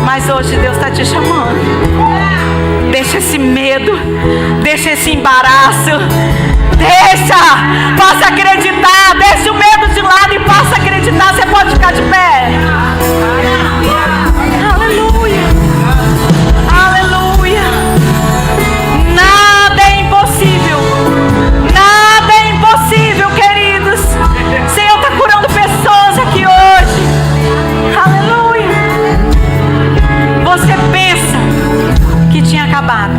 mas hoje Deus está te chamando. Deixa esse medo, deixa esse embaraço, passa a acreditar, deixa o medo de lado e passa a acreditar. Você pode ficar de pé. Aleluia, aleluia. Nada é impossível, nada é impossível, queridos. O Senhor está curando pessoas aqui hoje. Aleluia. Você pensa que tinha acabado,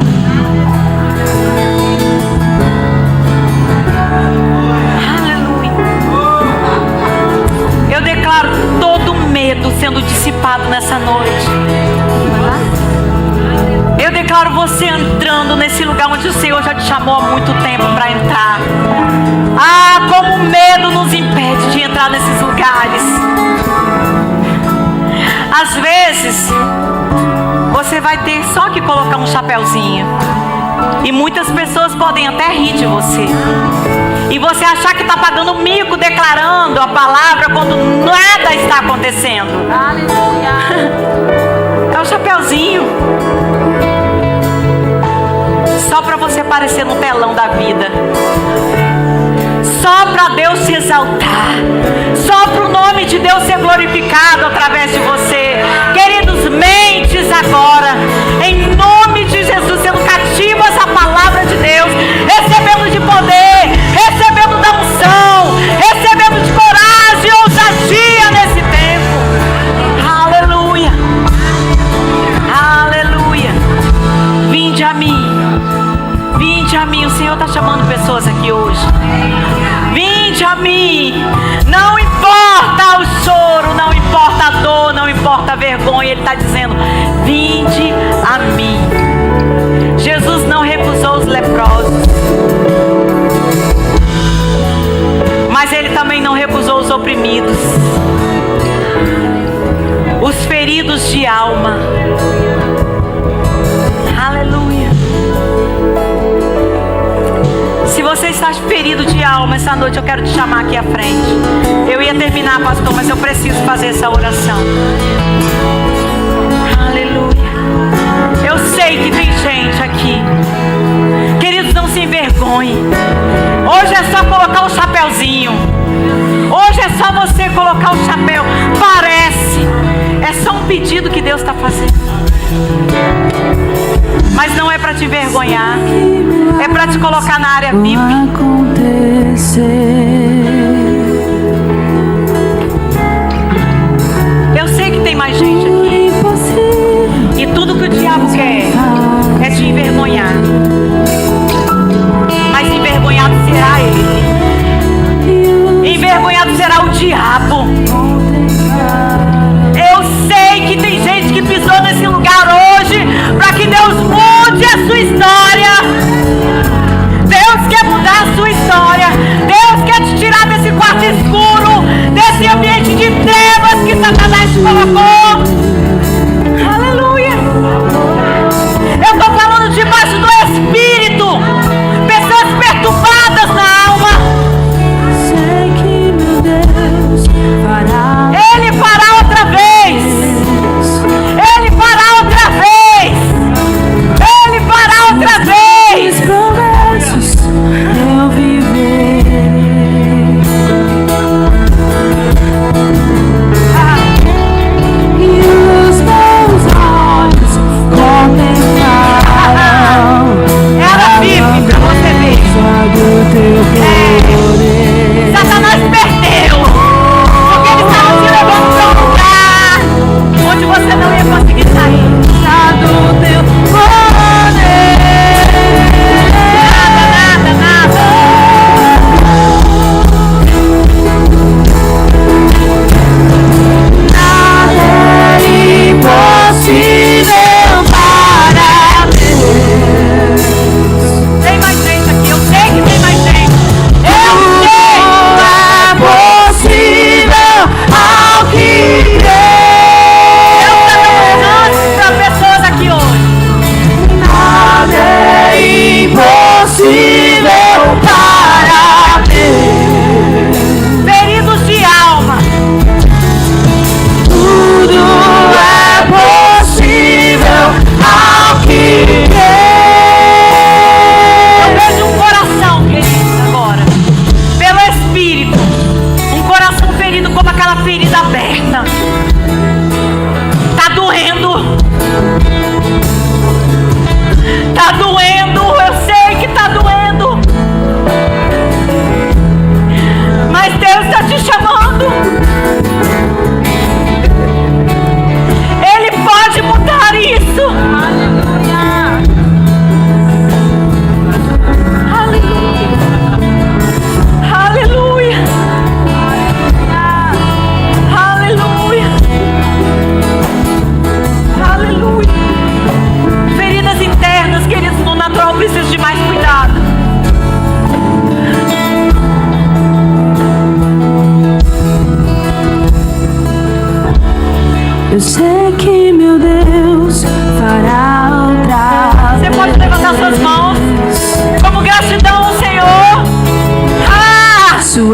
já te chamou há muito tempo para entrar. Ah, como o medo nos impede de entrar nesses lugares. Às vezes, você vai ter só que colocar um chapéuzinho. E muitas pessoas podem até rir de você. E você achar que está pagando mico declarando a palavra quando nada está acontecendo. Aleluia. É o chapéuzinho. Só para você aparecer no telão da vida. Só para Deus se exaltar. Só para o nome de Deus ser glorificado através de você. Queridos, mentes agora. Em nome de Jesus, sendo cativas à palavra de Deus. Recebendo de poder. Recebendo da unção. Recebendo de coragem e ousadia nesse tempo. Aleluia. Aleluia. Vinde a mim. Vinde a mim. O Senhor está chamando pessoas aqui hoje. Vinde a mim. Não importa o choro, não importa a dor, não importa a vergonha. Ele está dizendo: vinde a mim. Jesus não recusou os leprosos, mas Ele também não recusou os oprimidos, os feridos de alma. Aleluia. Se você está ferido de alma essa noite, eu quero te chamar aqui à frente. Eu ia terminar, pastor, mas eu preciso fazer essa oração. Aleluia. Eu sei que tem gente aqui. Queridos, não se envergonhe. Hoje é só colocar o chapéuzinho. Hoje é só você colocar o chapéu. Parece. É só um pedido que Deus está fazendo. Mas não é para te envergonhar. É para te colocar na área VIP. Eu sei que tem mais gente aqui. E tudo que o diabo quer é te envergonhar. Mas envergonhado será ele. Envergonhado será o diabo. Eu sei que tem gente que pisou nesse lugar hoje para que Deus mude a sua história. Deus quer mudar a sua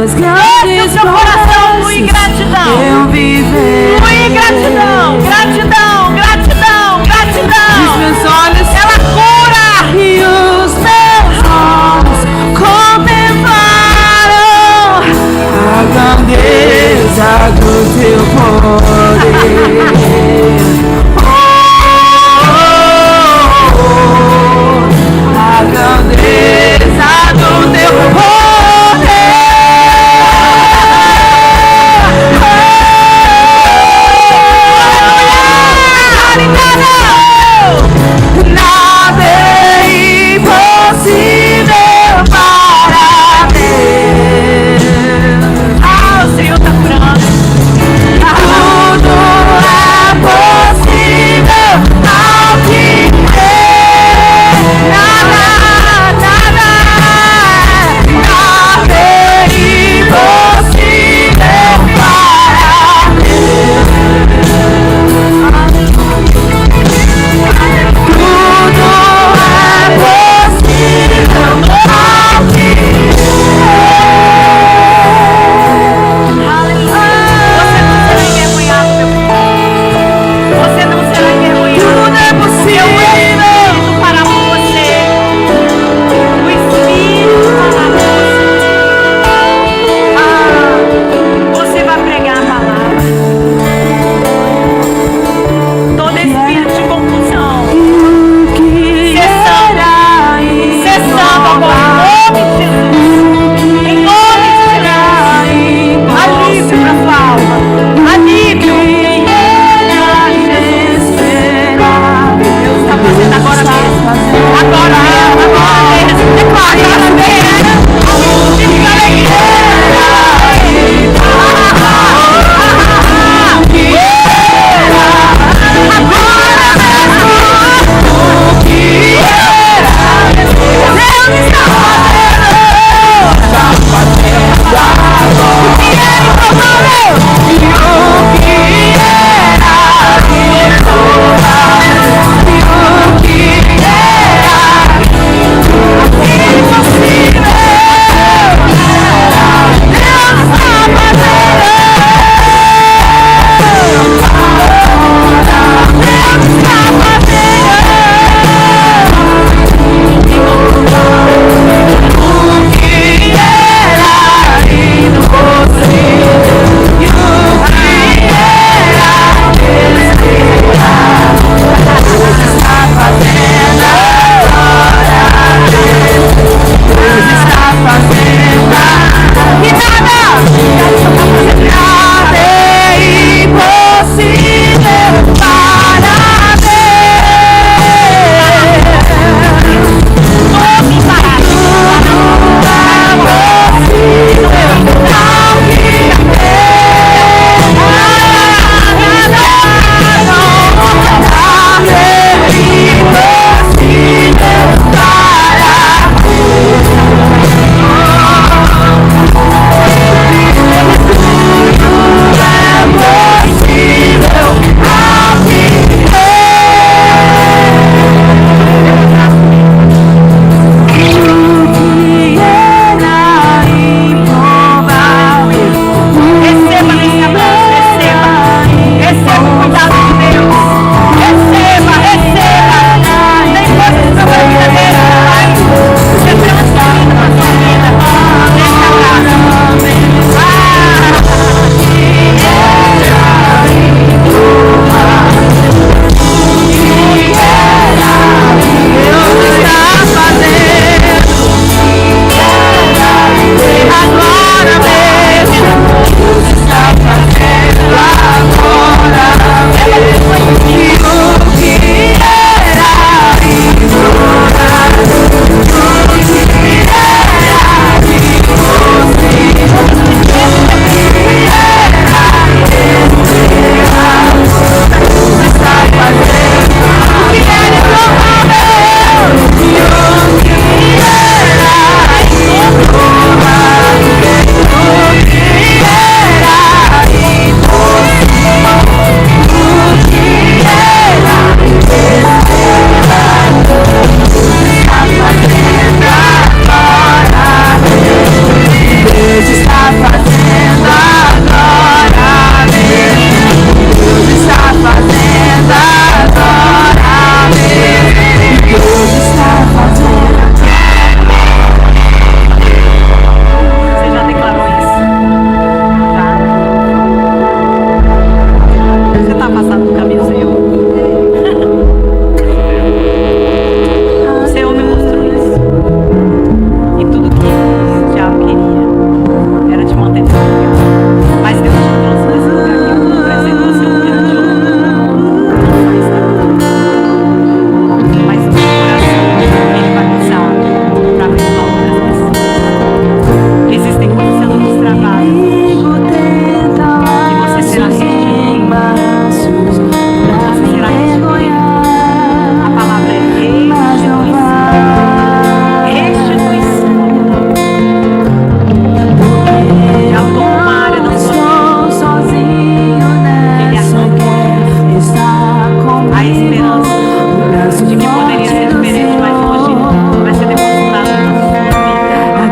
tuas Enche o grandes seu coração, flui gratidão. eu viver. Flui gratidão, gratidão, gratidão, gratidão. Os meus olhos Ela cura. e os meus olhos contemplaram a grandeza do teu poder. A grandeza do teu poder.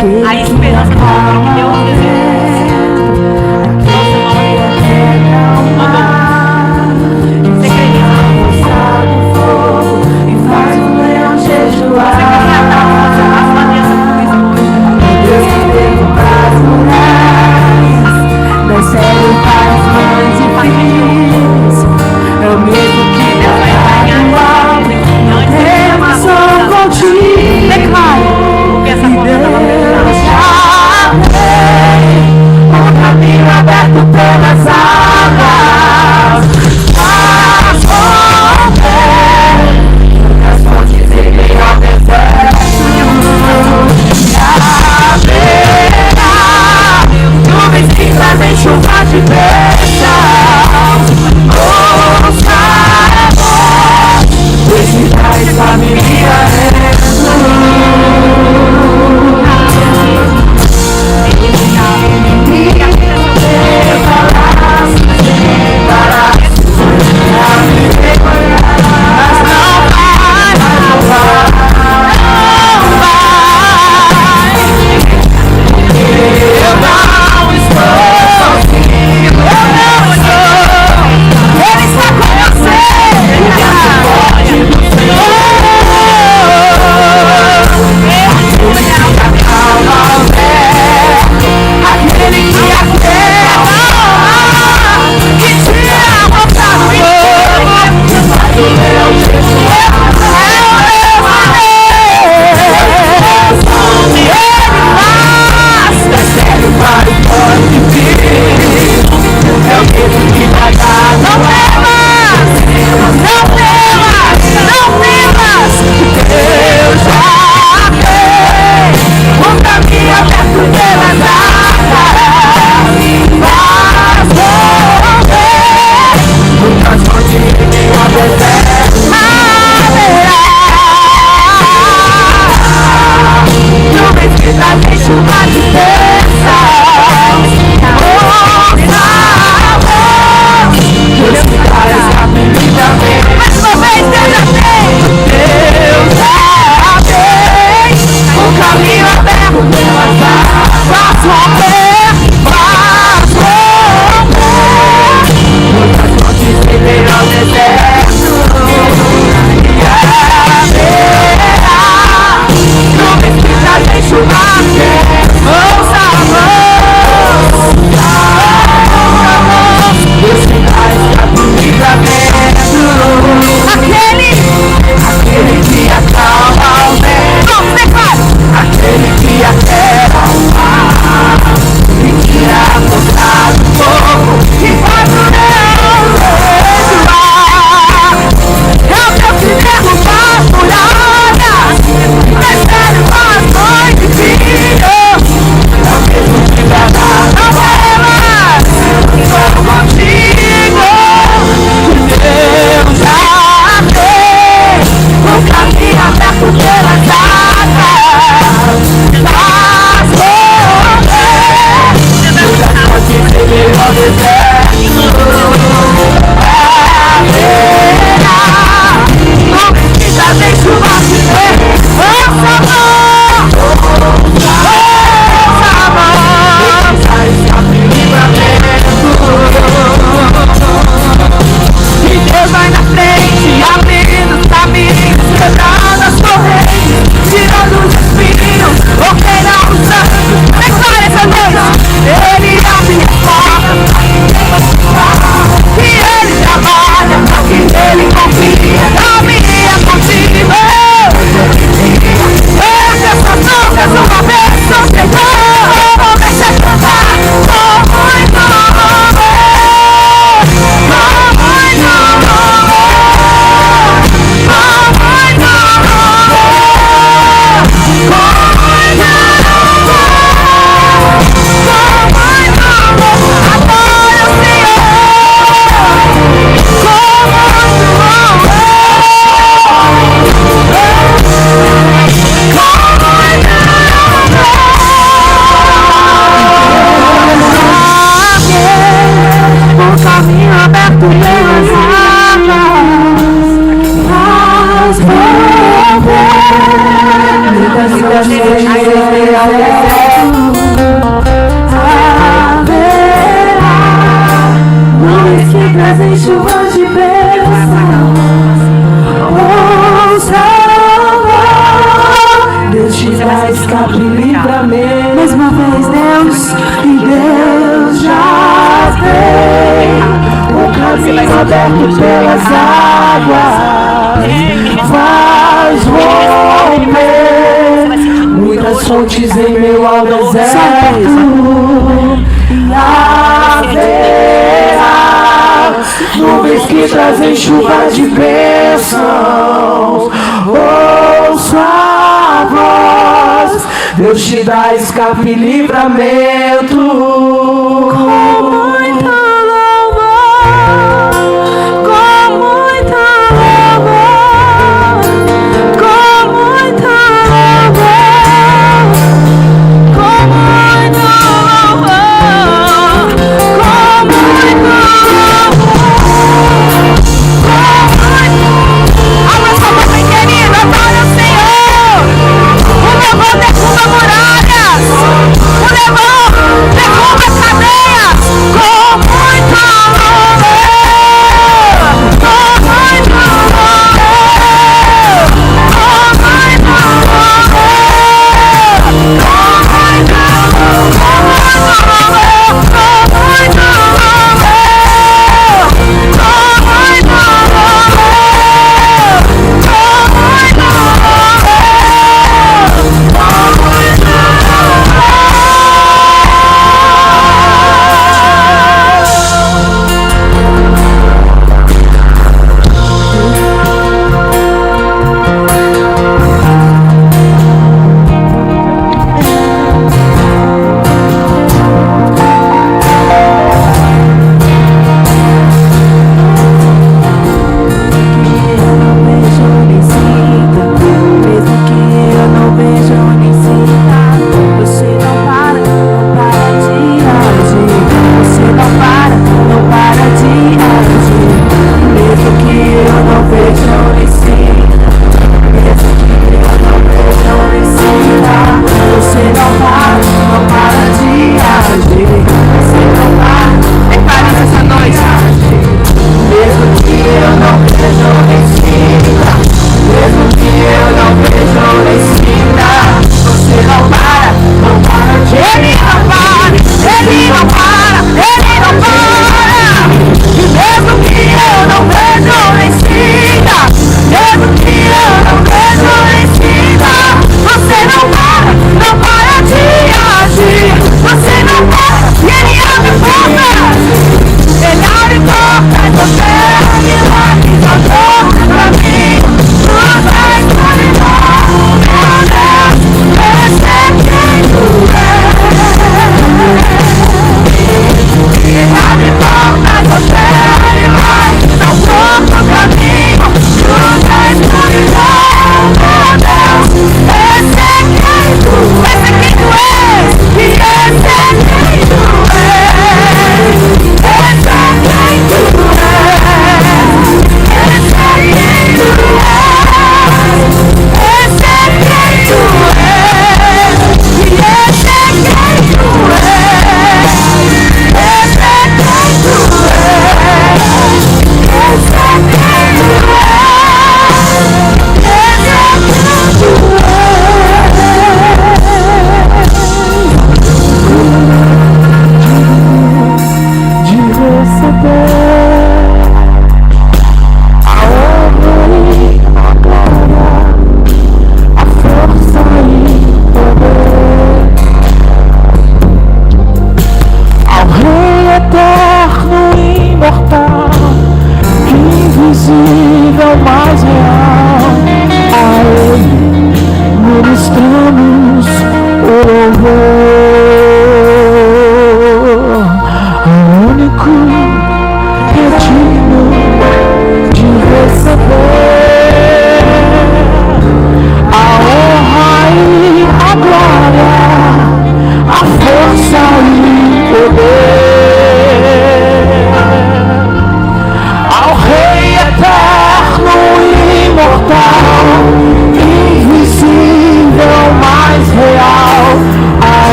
a esperança do futuro que Deus deseja. Nosso nome mandou. Você acredita? Você quer tratar as maneiras do Deus que deu paz morais, desceu paz mães e filhos. É o mesmo que Deus vai dar não temas, sou contigo. Declare, porque essa porta estava Deus fechada. já tem um caminho aberto pelas águas. Faz romper as fontes em meio ao deserto. Nuvens que trazem chuva de bênção. Ouça a voz desse traz família. Ele abre as portas. deserto haverá nuvens que trazem chuvas de bênção. Ouça a voz, Deus te dá escape e livramento. Mais uma vez, Deus, e Deus já tem o caminho aberto pelas águas. Faz romper muitas fontes em meio ao deserto. E haverá nuvens que trazem chuva de bênção. Ouça a voz, Deus te dá escape e livramento.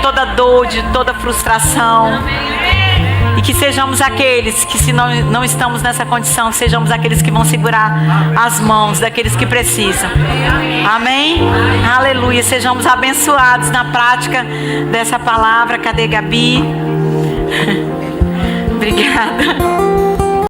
toda dor, de toda frustração. E que sejamos aqueles que, se não estamos nessa condição, sejamos aqueles que vão segurar as mãos daqueles que precisam. Amém? Aleluia. Sejamos abençoados na prática dessa palavra. Cadê Gabi? Obrigada.